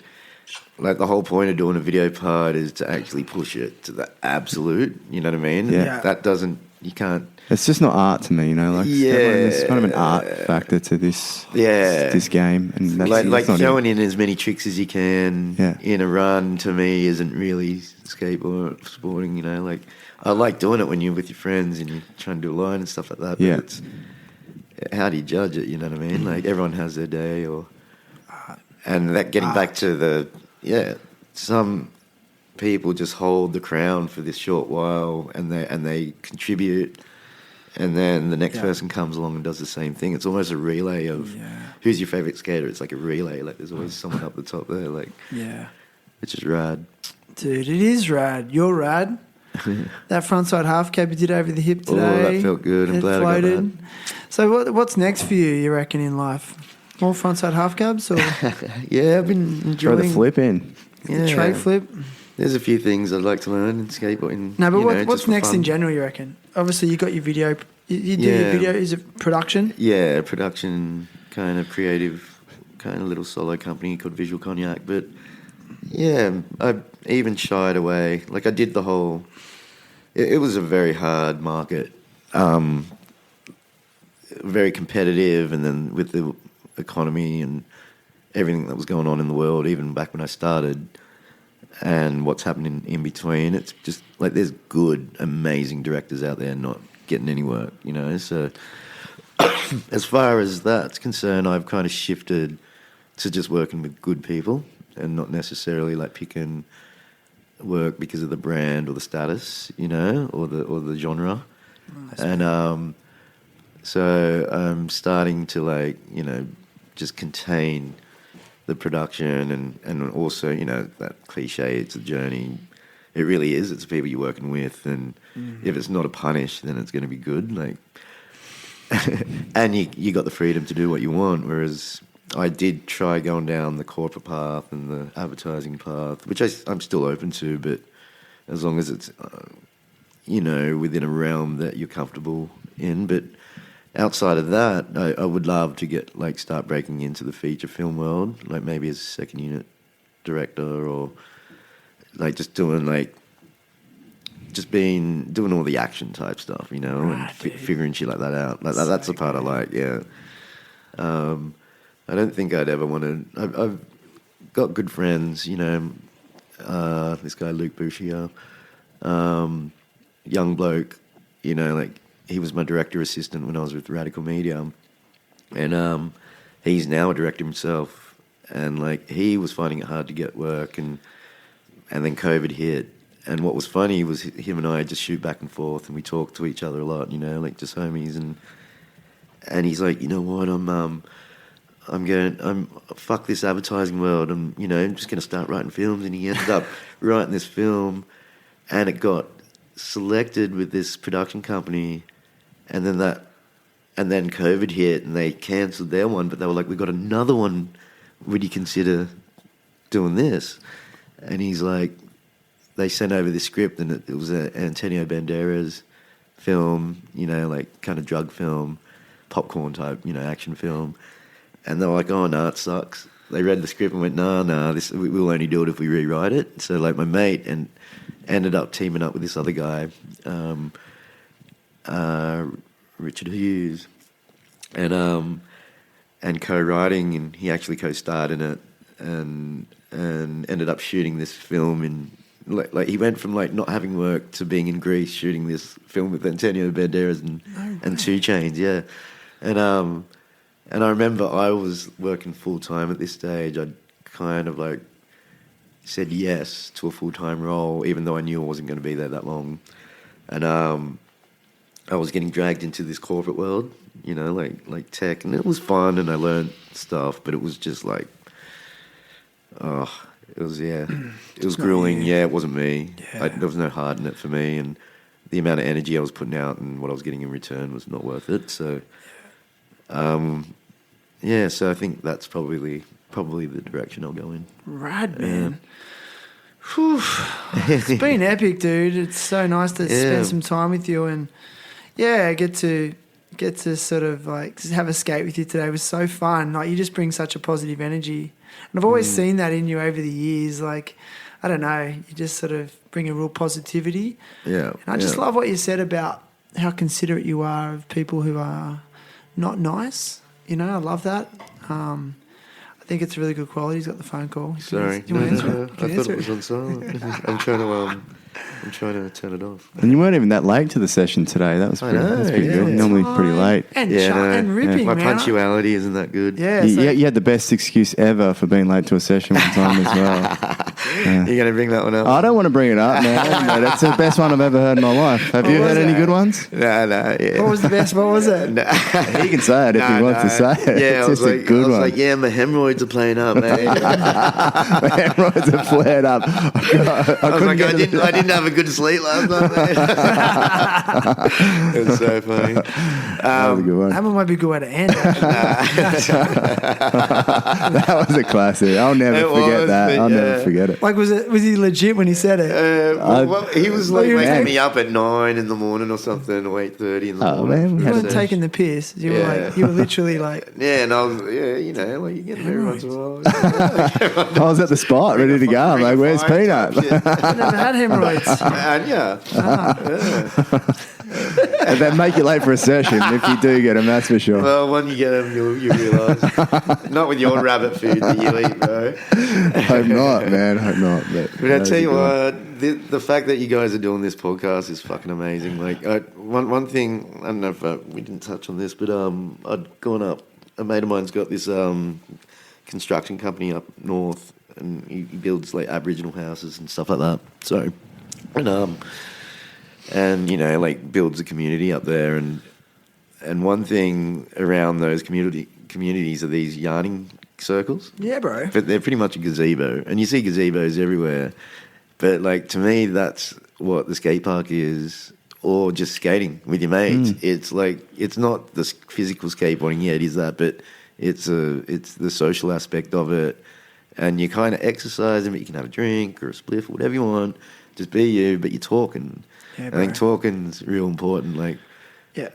the whole point of doing a video part is to actually push it to the absolute. You know what I mean? Yeah. That doesn't. You can't. It's just not art to me, There's kind of an art factor to this. This game, and that's throwing in as many tricks as you can in a run to me isn't really skateboarding. I like doing it when you're with your friends and you're trying to do a line and stuff like that. But it's, how do you judge it? You know what I mean? Everyone has their day, and that getting back to the some people just hold the crown for this short while and they contribute, and then the next person comes along and does the same thing. It's almost a relay of who's your favorite skater. It's like a relay. There's always someone up the top there. It's just rad, dude. It is rad. You're rad. That frontside half cab you did over the hip today. Oh, that felt good. I'm glad I got that. So what's next for you reckon, in life? More frontside half cabs? Or? I've been enjoying... Throw the flip in. The tray flip? There's a few things I'd like to learn in skateboarding. No, but what's next in general, you reckon? Obviously, you got your video... You do your video... Is it production? Yeah, production, kind of creative, kind of little solo company called Visual Cognac. But, I even shied away. I did the whole... It was a very hard market. Very competitive, and then with the economy and everything that was going on in the world, even back when I started, and what's happening in between, it's just there's good, amazing directors out there not getting any work, So as far as that's concerned, I've kind of shifted to just working with good people and not necessarily picking work because of the brand or the status, or the genre. And so I'm starting to just contain the production and also, that cliche, it's a journey. It really is. It's the people you're working with, and if it's not a punish, then it's going to be good. And you got the freedom to do what you want, whereas I did try going down the corporate path and the advertising path, which I'm still open to, but as long as it's, within a realm that you're comfortable in. But outside of that, I would love to get start breaking into the feature film world, maybe as a second unit director, or just doing doing all the action type stuff, and figuring shit like that out. That's the part I like. Yeah. I don't think I'd ever want to. I've got good friends, this guy Luke Bouchier, young bloke, he was my director assistant when I was with Radical Media, and he's now a director himself, and he was finding it hard to get work, and then COVID hit, and what was funny was him and I just shoot back and forth, and we talk to each other a lot, just homies, and he's like, you know what, fuck this advertising world. I'm just going to start writing films. And he ended up writing this film, and it got selected with this production company, and then COVID hit, and they cancelled their one. But they were like, "We got another one. Would you consider doing this?" And he's like, they sent over this script, and it was an Antonio Banderas film, like kind of drug film, popcorn type, action film. And they were like, "Oh no, it sucks." They read the script and went, "No, we'll only do it if we rewrite it." So like my mate ended up teaming up with this other guy, Richard Hughes, and co-writing, and he actually co-starred in it, and ended up shooting this film in. Like he went from like not having work to being in Greece shooting this film with Antonio Banderas and 2 Chainz, yeah. And I remember I was working full time at this stage. I'd kind of like said yes to a full time role, even though I knew I wasn't going to be there that long. And I was getting dragged into this corporate world, like tech, and it was fun, and I learned stuff, but it was just like, it was grueling. Yeah, it wasn't me. Yeah. There was no heart in it for me, and the amount of energy I was putting out and what I was getting in return was not worth it. So, so I think that's probably the direction I'll go in. Rad, man. Whew. It's been epic, dude. It's so nice to spend some time with you, and get to sort of like just have a skate with you today. It was so fun. Like, you just bring such a positive energy. And I've always seen that in you over the years. Like, I don't know, you just sort of bring a real positivity. Yeah. And I just love what you said about how considerate you are of people who are not nice. I love that. I think it's a really good quality. He's got the phone call. Sorry. Do you want to answer it? I thought it was on silent. I'm trying to turn it off. And you weren't even that late to the session today. That was pretty good. Normally pretty late. And ripping, my man. punctuality isn't that good. Yeah. You had the best excuse ever for being late to a session one time as well. You're going to bring that one up? I don't want to bring it up, man. No, that's the best one I've ever heard in my life. Have you heard any good ones? No. Yeah. What was the best? What was it? He can say it if he wants to say it. Yeah, it's just a good one. Like, my hemorrhoids are playing up, man. My hemorrhoids are flared up. I didn't have a good sleep last night, man. It was so funny. That was a good one. That one might be a good way to end. That was a classic. I'll never forget that. I'll never forget it. Like, was he legit when he said it? He was like waking me up at 9 in the morning or something, or 8:30 in the morning. Man, You weren't taking the piss. You were literally like... Yeah, and I was, like you get them every once in a while. I was at the spot, ready to go. I'm like, "Where's Peanut?" I never had hemorrhoids. And then make it late for a session if you do get them, that's for sure. Well, when you get them, you'll realise. Not with your rabbit food that you eat, bro. Hope not, man. Hope not. But I tell you what, the fact that you guys are doing this podcast is fucking amazing. Like, one thing, I don't know if we didn't touch on this, but I'd gone up. A mate of mine's got this construction company up north, and he builds like Aboriginal houses and stuff like that. So, and like builds a community up there, and one thing around those communities are these yarning circles. Yeah, bro. But they're pretty much a gazebo, and you see gazebos everywhere. But like, to me, that's what the skate park is, or just skating with your mates. It's like, it's not the physical skateboarding. Yeah, it is that, but it's the social aspect of it, and you kind of exercise, but you can have a drink or a spliff or whatever you want. Just be you, but you're talking. Yeah, I think talking's real important. Like,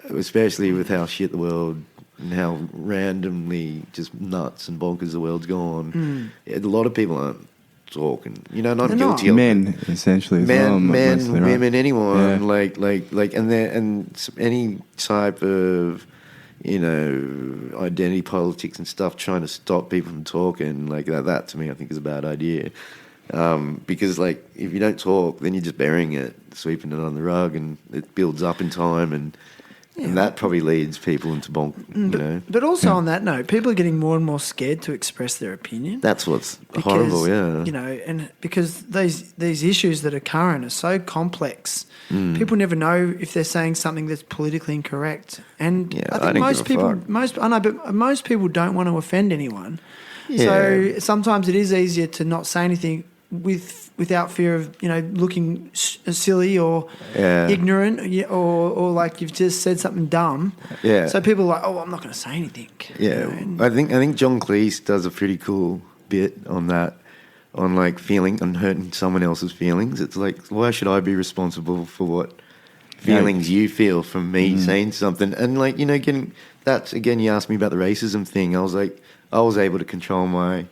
especially with how shit the world and how randomly just nuts and bonkers the world's gone. A lot of people aren't talking. Not They're guilty not. of Men, essentially. men, mostly, right? women, anyone. Yeah. Like, and any type of identity politics and stuff, trying to stop people from talking like that to me, I think is a bad idea. Because like, if you don't talk, then you're just burying it, sweeping it on the rug, and it builds up in time, and And that probably leads people into bonk, you know. But also on that note, people are getting more and more scared to express their opinion. That's what's Because, horrible, yeah. You know, and because these issues that are current are so complex, Mm. people never know if they're saying something that's politically incorrect. And Yeah, I I think don't most give a people, fuck. I know, but most people don't want to offend anyone. Yeah. So sometimes it is easier to not say anything without fear of, you know, looking silly or ignorant or like you've just said something dumb. Yeah. So people are like, oh, I'm not going to say anything. Yeah, You know, and- I think John Cleese does a pretty cool bit on that, on like feeling and hurting someone else's feelings. It's like, why should I be responsible for what feelings you feel from me saying something? And like, you know, getting that's again, you asked me about the racism thing. I was like, I was able to control my,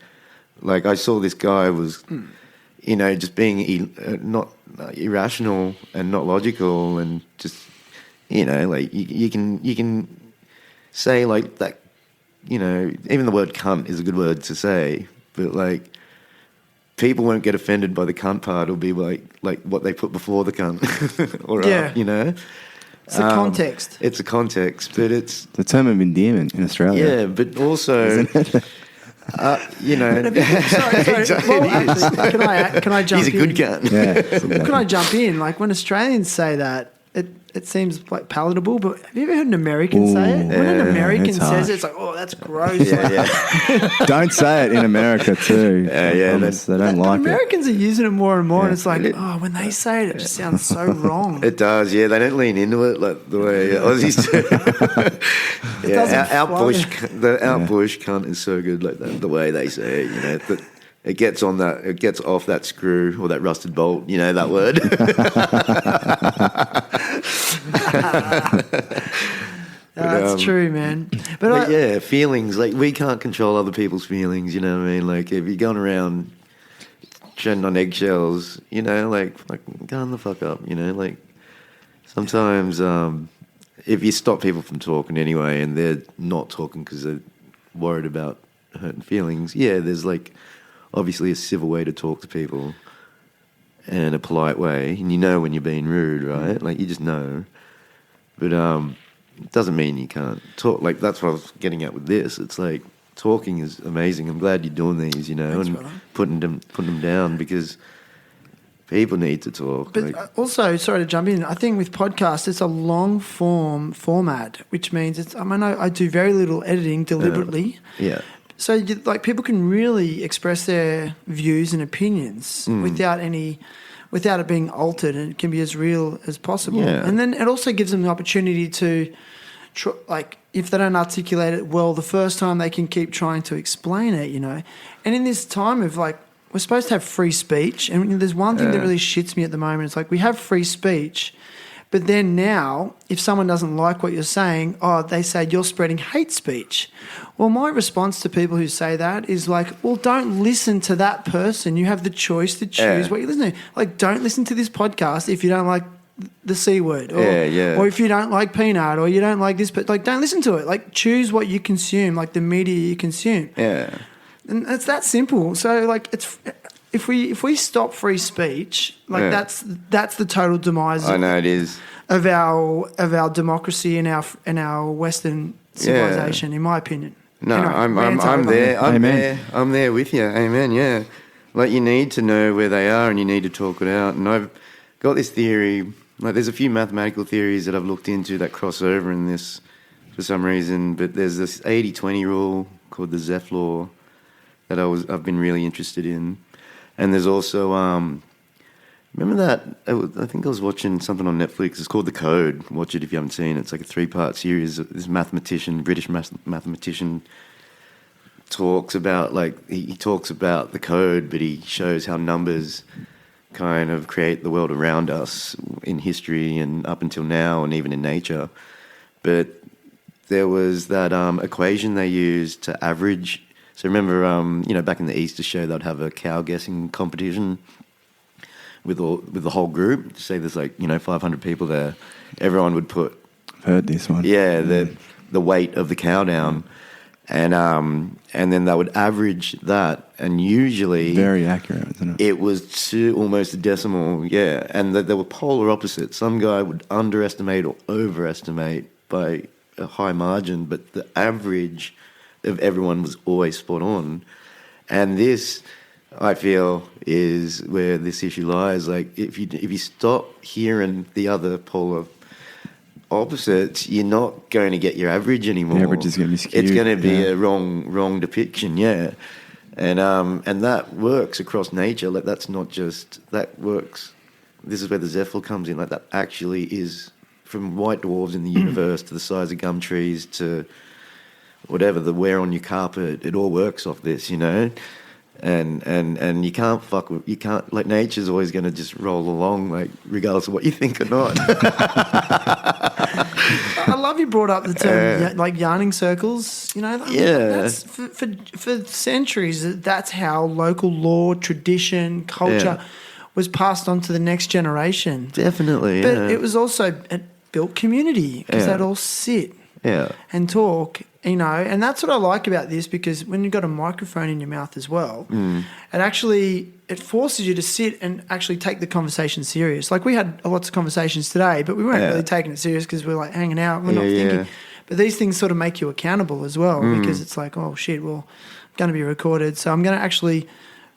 like, I saw this guy was, you know, just being not irrational and not logical and just, you know, like you can say like that. You know, even the word cunt is a good word to say, but like people won't get offended by the cunt part. It'll be like what they put before the cunt, or you know, it's a context. It's a context, but it's The term of endearment in Australia. yeah, but also, you know, Sorry. Exactly, Well, it is. actually, can I jump He's a in? good cunt. Yeah, exactly. Can I jump in? Like when Australians say that, it seems like palatable, but have you ever heard an American say it? When an yeah, American it's says harsh. it, it's like, oh, that's gross. Yeah, Don't say it in America too. Yeah, Promise, they don't But like it. Americans are using it more and more, and it's like, It- oh, when they say it, it just sounds so wrong. It does, yeah. They don't lean into it like the way Aussies do. doesn't our flow. bush, bush cunt is so good, like that, the way they say it. You know, that it gets on that, it gets off that screw or that rusted bolt. You know that word. That's true, man. But yeah, feelings. Like we can't control other people's feelings. You know what I mean? Like if you're going around treading on eggshells, you know, like going the fuck up. You know, like sometimes if you stop people from talking anyway, and they're not talking because they're worried about hurting feelings, yeah, there's like obviously a civil way to talk to people and a polite way, and you know when you're being rude, right? Like you just know. But it doesn't mean you can't talk. Like that's what I was getting at with this. It's like talking is amazing. I'm glad you're doing these, you know, Thanks, and brother. putting them down because people need to talk. But like, also, sorry to jump in, I think with podcasts, it's a long form format, which means it's, I mean, I do very little editing deliberately. yeah, So, like, people can really express their views and opinions without it being altered, and it can be as real as possible. Yeah. And then it also gives them the opportunity to, like, if they don't articulate it well the first time, they can keep trying to explain it, you know. And in this time of, like, we're supposed to have free speech, and there's one thing that really shits me at the moment. It's like we have free speech, but then now, if someone doesn't like what you're saying, they say you're spreading hate speech. Well, my response to people who say that is like, well, don't listen to that person. You have the choice to choose what you listen to. Like, don't listen to this podcast if you don't like the C word, or if you don't like peanut, or you don't like this, but like, don't listen to it. Like, choose what you consume, like the media you consume. yeah, And it's that simple. So like it's if we stop free speech, like that's the total demise I know it is. of our democracy and our Western civilization, in my opinion. No, Anyway, I'm there. Amen. I'm there with you. Amen. Yeah, like you need to know where they are, and you need to talk it out. And I've got this theory. Like, there's a few mathematical theories that I've looked into that cross over in this for some reason. But there's this 80-20 rule called the Zeph law that I've been really interested in. And there's also remember that I think I was watching something on Netflix. It's called The Code. Watch it if you haven't seen it. It's like a 3-part series. This mathematician, British mathematician, talks about he talks about the code, but he shows how numbers kind of create the world around us in history and up until now, and even in nature. But there was that equation they used to average. So remember, back in the Easter show, they'd have a cow guessing competition with the whole group. Say there's 500 people there. Everyone would put I've heard this one. the weight of the cow down, and then they would average that, and usually Very accurate, isn't it? it was to almost a decimal, and they were polar opposites. Some guy would underestimate or overestimate by a high margin, but the average of everyone was always spot on. And this, I feel, is where this issue lies. Like, if you stop hearing the other polar opposites, you're not going to get your average anymore. The average is going to be skewed. It's going to be a wrong depiction, yeah. And that works across nature. Like, that's not just that works. This is where the Zephyr comes in. Like, that actually is from white dwarves in the universe to the size of gum trees to whatever, the wear on your carpet. It all works off this, you know. And you can't like, nature's always going to just roll along, like, regardless of what you think or not. I love you brought up the term like yarning circles. You know, that's for centuries. That's how local law, tradition, culture was passed on to the next generation. Definitely, but it was also it built community because they'd all sit and talk. You know, and that's what I like about this, because when you've got a microphone in your mouth as well, it forces you to sit and actually take the conversation serious. Like, we had lots of conversations today, but we weren't really taking it serious because we're like hanging out, we're not thinking. But these things sort of make you accountable as well, because it's like, oh shit, well, I'm going to be recorded, so I'm going to actually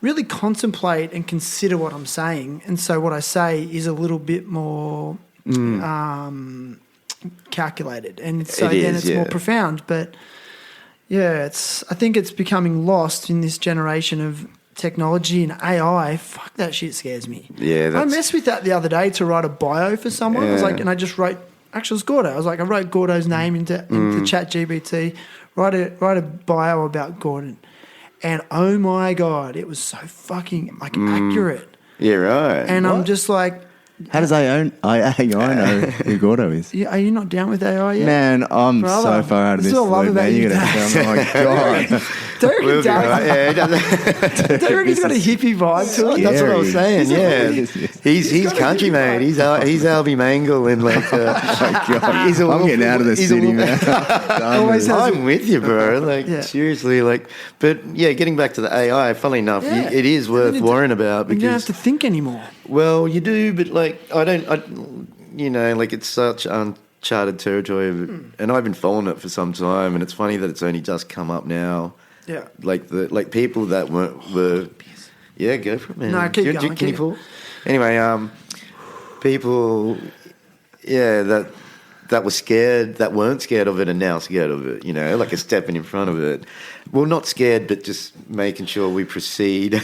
really contemplate and consider what I'm saying. And so what I say is a little bit more calculated, and so then it's more profound. But I think it's becoming lost in this generation of technology and AI. Fuck, that shit scares me. I messed with that the other day to write a bio for someone. I was like, and I just wrote, actually it was Gordo. I was like, I wrote Gordo's name into ChatGPT, write a bio about Gordon, and oh my god, it was so fucking like accurate. Yeah, right. And I'm just like, how does AI know who Gordo is? are you not down with AI yet? Man, I'm so far out of this loop, man. You're going to tell me, oh my God. Don't you reckon he's got a hippie vibe to it? That's what I was saying, He's country, mate. He's Albie Mangle and like... I'm getting out of the city, man. I'm with you, bro. Like, seriously, like... But, getting back to the AI, funnily enough, it is worth worrying about, because... You don't have to think anymore. Well, you do, but, like, like, it's such uncharted territory, and I've been following it for some time, and it's funny that it's only just come up now. Yeah. Like people that were go for it, man. No, keep going. Can you pull? Anyway, people, that were scared, that weren't scared of it, and now scared of it. You know, like a stepping in front of it. Well, not scared, but just making sure we proceed.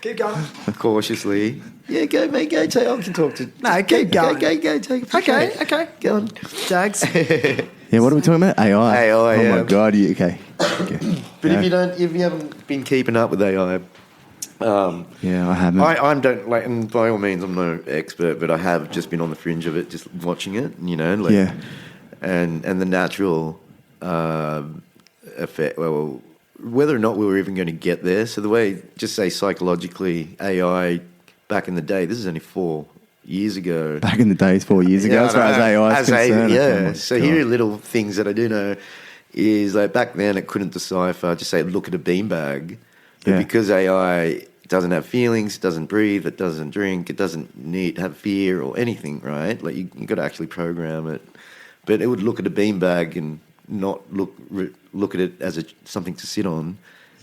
Keep going. Cautiously. Yeah, go, mate. Go. I can talk to. No, keep going. Go. Take a picture. Okay. Go on, Jags. Yeah, what are we talking about? AI. Oh my God. Okay. But if you haven't been keeping up with AI, I haven't. I don't like, and by all means, I'm no expert, but I have just been on the fringe of it, just watching it. You know, like, and the natural effect. Well, whether or not we were even going to get there. So the way, just say psychologically, AI back in the day. This is only 4 years ago. Back in the days, 4 years ago, as far as AI is concerned. So here are little things that I do know is, like, back then it couldn't decipher, just say, look at a beanbag. But because AI doesn't have feelings, it doesn't breathe, it doesn't drink, it doesn't have fear or anything, right? Like, you got to actually program it. But it would look at a beanbag and not look at it as something to sit on,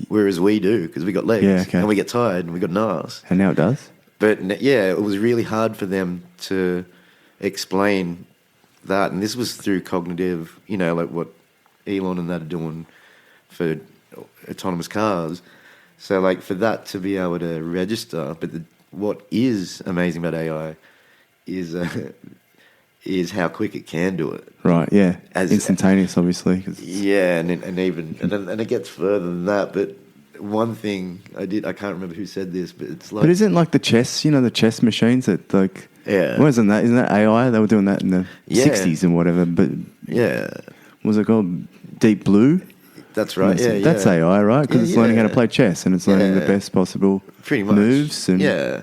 whereas we do, because we got legs and we get tired and we got an ass. And now it does. But it was really hard for them to explain that, and this was through cognitive, like what Elon and that are doing for autonomous cars. So, like, for that to be able to register, but what is amazing about AI is how quick it can do it. Right. Yeah. Instantaneous, obviously. Yeah, and it gets further than that. But one thing I can't remember who said this, but it's like... But isn't like the chess, the chess machines that, like... Yeah. Isn't that AI? They were doing that in the 60s and whatever, but... Yeah. What was it called? Deep Blue? That's right, That's AI, right? Because it's learning how to play chess, and it's learning the best possible moves. And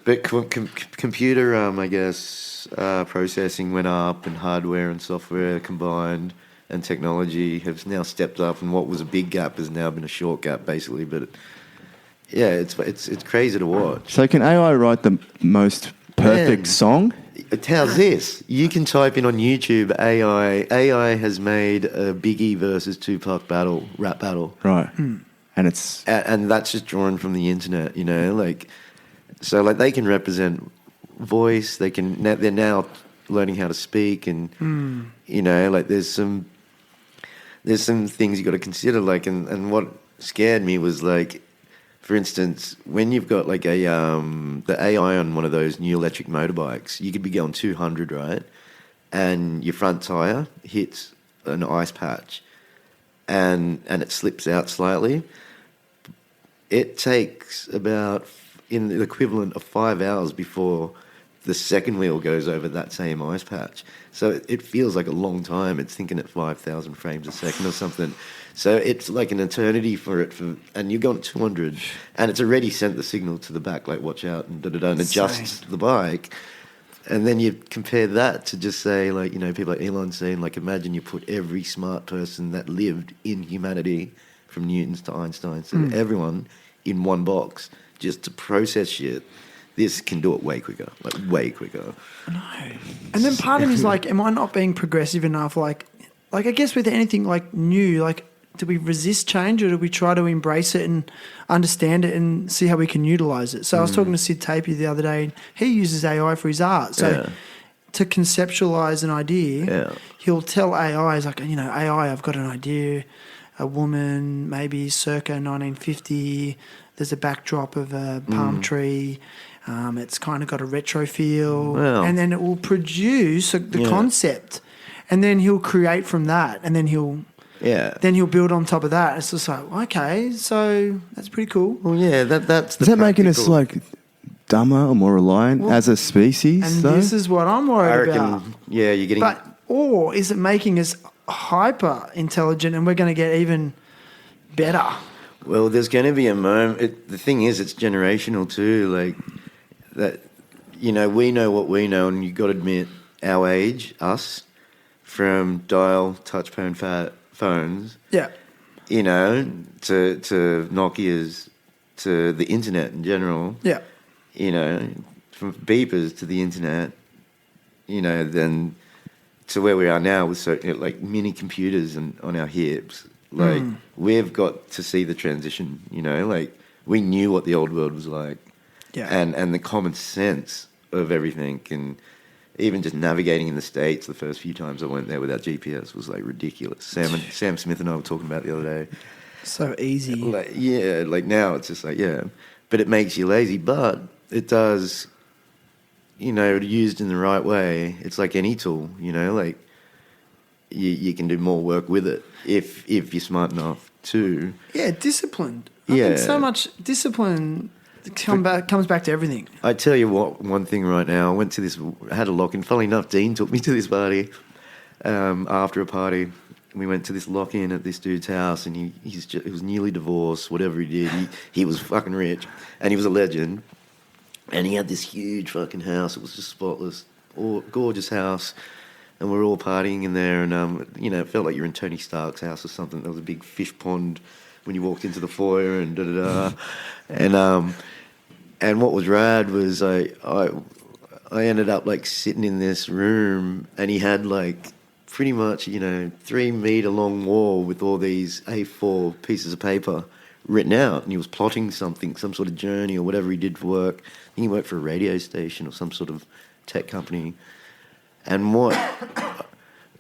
But computer, I guess, processing went up, and hardware and software combined, and technology has now stepped up, and what was a big gap has now been a short gap, basically. But it's crazy to watch. So can AI write the most perfect song? how's this? You can type in on YouTube AI. AI has made a Biggie versus Tupac rap battle. Right. And it's... And that's just drawn from the internet, you know? Like, so, like, they can represent voice. They're now learning how to speak, and, you know, like, there's some things you got to consider, like, and what scared me was, like, for instance, when you've got like the AI on one of those new electric motorbikes, you could be going 200, right? And your front tire hits an ice patch, and it slips out slightly. It takes about in the equivalent of 5 hours before the second wheel goes over that same ice patch. So it feels like a long time. It's thinking at 5,000 frames a second or something. So it's like an eternity for it, and you're going 200, and it's already sent the signal to the back, like watch out, and and adjusts the bike. And then you compare that to just say, like, you know, people like Elon saying, like, imagine you put every smart person that lived in humanity, from Newtons to Einstein, to everyone, in one box just to process shit. This can do it way quicker, like way quicker. I know. And then part of me is like, am I not being progressive enough? Like I guess with anything like new, like, do we resist change, or do we try to embrace it and understand it and see how we can utilize it? So I was talking to Sid Tapia the other day, and he uses AI for his art. So to conceptualize an idea, he'll tell AI, he's like, you know, AI, I've got an idea, a woman, maybe circa 1950, there's a backdrop of a palm tree, it's kind of got a retro feel, and then it will produce the concept, and then he'll create from that, and then he'll build on top of that. It's just like, okay, so that's pretty cool. Well, yeah, that's the Is that making us like dumber or more reliant as a species? And though? this is what I'm worried about. Yeah, you're getting. Or is it making us hyper intelligent, and we're going to get even better? Well, there's going to be a moment. The thing is, it's generational too. Like that, you know, we know what we know, and you got to admit, our age, us, from dial touch phones, you know, to Nokias, to the internet in general, you know, from beepers to the internet, you know, then to where we are now with like mini computers on our hips. Like, we've got to see the transition, you know, like, we knew what the old world was like, and the common sense of everything, and even just navigating in the States the first few times I went there without GPS was, like, ridiculous. Sam Smith and I were talking about it the other day. So easy. Like, yeah, like, now it's just like, but it makes you lazy, but it does, you know, used in the right way, it's like any tool, you know, like, you can do more work with it if you're smart enough to. Yeah, disciplined. I think so much discipline comes back to everything. I tell you what, one thing right now, I had a lock-in. Funnily enough, Dean took me to this party. After a party, we went to this lock-in at this dude's house, and he was newly divorced, whatever he did. He was fucking rich, and he was a legend. And he had this huge fucking house. It was just spotless, gorgeous house. And we're all partying in there, and you know, it felt like you're in Tony Stark's house or something. There was a big fish pond when you walked into the foyer, and and what was rad was I ended up like sitting in this room, and he had like pretty much, you know, 3 meter long wall with all these A4 pieces of paper written out, and he was plotting something, some sort of journey or whatever he did for work. I think he worked for a radio station or some sort of tech company. And what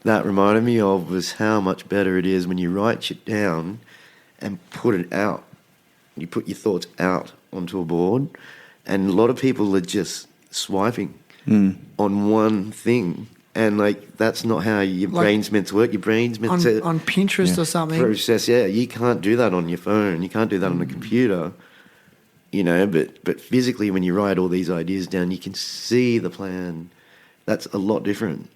that reminded me of was how much better it is when you write shit down and put it out. You put your thoughts out onto a board, and a lot of people are just swiping on one thing. And, like, that's not how your brain's meant to work. Your brain's meant to... On Pinterest or something. Process, you can't do that on your phone. You can't do that on a computer. You know, but physically, when you write all these ideas down, you can see the plan. That's a lot different.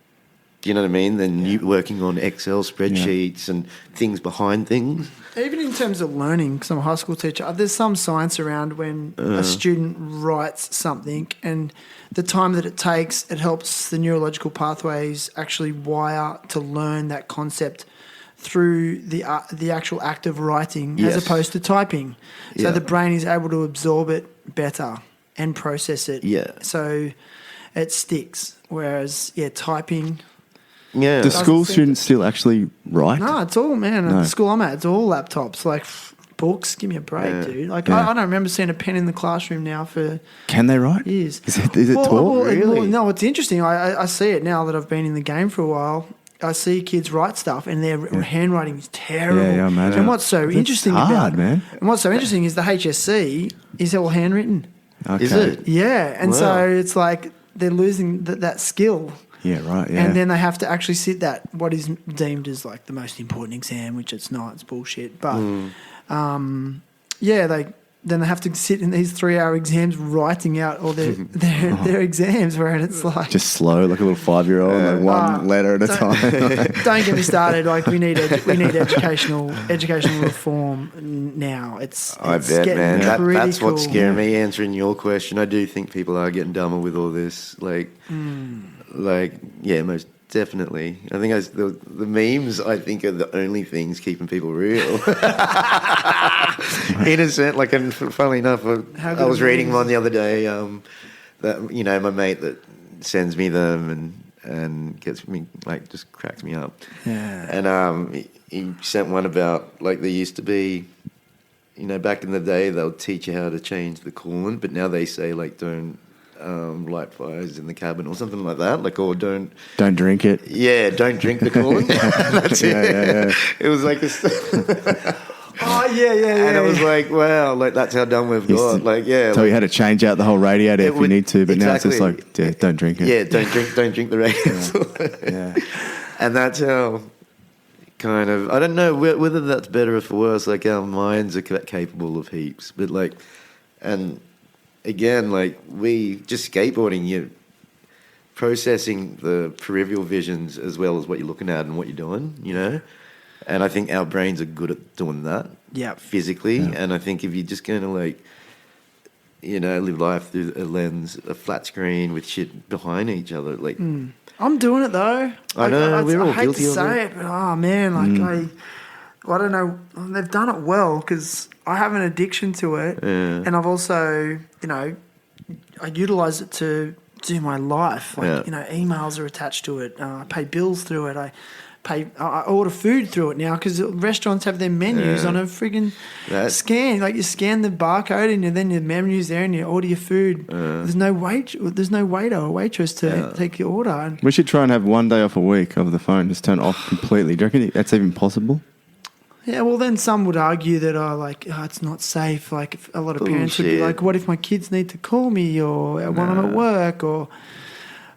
Do you know what I mean? Than you working on Excel spreadsheets and things behind things. Even in terms of learning, because I'm a high school teacher, there's some science around when a student writes something, and the time that it takes, it helps the neurological pathways actually wire to learn that concept through the actual act of writing as opposed to typing. So the brain is able to absorb it better and process it. Yeah. So it sticks. Whereas, typing. Yeah. Do Doesn't school seem students still actually write? No, it's all, man. At No. the school I'm at, it's all laptops. Like, books, give me a break, dude. Like, Yeah. I don't remember seeing a pen in the classroom now for Can they write? years. Is it taught? Really? No, it's interesting. I see it now that I've been in the game for a while. I see kids write stuff, and their handwriting is terrible. Yeah, I imagine. And what's so That's interesting hard, man. And what's so interesting is the HSC is all handwritten. Okay. Is it? Yeah, and Wow. so it's like they're losing that skill. Yeah, right. Yeah. And then they have to actually sit that what is deemed as like the most important exam, which it's not. It's bullshit. But then they have to sit in these 3-hour exams writing out all their exams, where it's like just slow, like a little 5-year-old, like one letter at a time. Don't get me started. Like we need educational reform now. It's I bet, getting man. That's critical. what's scaring me. Answering your question, I do think people are getting dumber with all this. Most definitely. I think the memes, I think, are the only things keeping people real. Innocent. Like, and funnily enough, I was reading one the other day. That my mate that sends me them and gets me just cracks me up. Yeah. And he sent one about like there used to be. Back in the day, they'll teach you how to change the coolant, but now they say don't light fires in the cabin or something like that. Or don't drink it. Yeah, don't drink the coolant. That's it. Yeah. It was like this. Oh yeah. And it was like, wow, that's how dumb we've got. Tell you how to change out the whole radiator if you need to, but now it's just exactly. don't drink it. Yeah, don't drink the radiator. Yeah. And that's how. Kind of, I don't know whether that's better or for worse. Like our minds are capable of heaps, but and again, we just skateboarding, you're processing the peripheral visions as well as what you're looking at and what you're doing, And I think our brains are good at doing that, physically. Yeah. And I think if you're just going to live life through a lens, a flat screen with shit behind each other, I'm doing it though. I know, we're all guilty of it. I hate to say it, but I don't know. They've done it well because I have an addiction to it, and I've also, I utilize it to do my life. Emails are attached to it. I pay bills through it. I order food through it now because restaurants have their menus on a friggin' scan. You scan the barcode and then your menu's there and you order your food. There's no waiter or waitress to take your order. And we should try and have one day off a week of the phone, just turn it off completely. Do you reckon that's even possible? Yeah, well, then some would argue that it's not safe. If a lot of parents would be like, "What if my kids need to call me or when I'm at work?" Or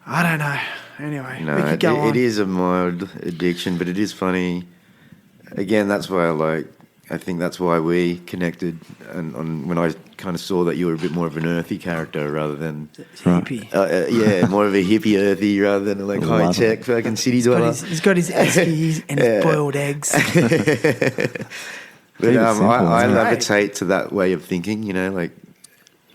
I don't know. Anyway, we could go on. It is a mild addiction, but it is funny. Again, that's why I think that's why we connected. And when I kind of saw that you were a bit more of an earthy character rather than hippie. More of a hippie earthy rather than high tech fucking city dweller. He's got his Eskies and his boiled eggs. But I levitate to that way of thinking.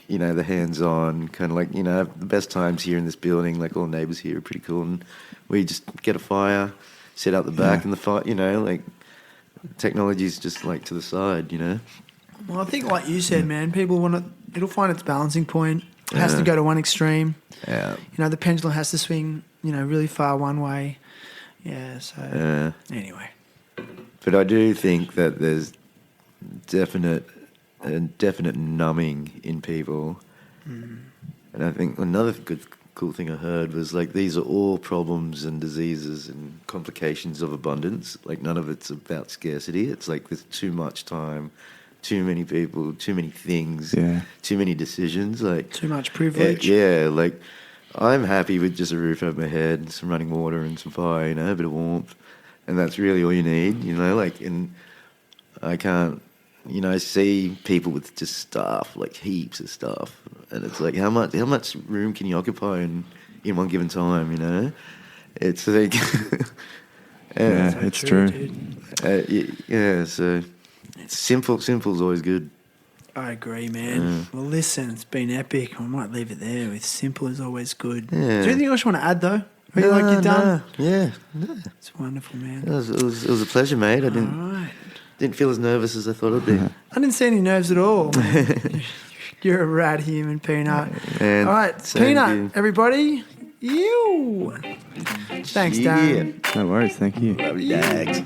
The hands-on, kind of the best times here in this building, all the neighbours here are pretty cool. And we just get a fire, set out the back and the fire, technology's just to the side, Well, I think like you said, man, people it'll find its balancing point. It has to go to one extreme. Yeah. The pendulum has to swing, really far one way. Yeah, so anyway. But I do think that there's definite numbing in people. And I think another cool thing I heard was these are all problems and diseases and complications of abundance. None of it's about scarcity. It's there's too much time, too many people, too many things, too many decisions. Too much privilege. I'm happy with just a roof over my head, some running water and some fire, a bit of warmth. And that's really all you need, and I can't, I see people with just stuff, heaps of stuff, and it's how much room can you occupy in one given time? It's it's true. So it's simple's always good. I agree, man. Well, listen, it's been epic. I might leave it there with simple is always good. Yeah. Is there anything else you want to add though? Are you you're done? No. Yeah, It's wonderful, man. It was a pleasure, mate. I didn't feel as nervous as I thought I'd be. I didn't see any nerves at all. You're a rad human, Peanut. And All right, same Peanut, to you. everybody. You. Thanks, Darren. No worries. Thank you. Love you, Dags.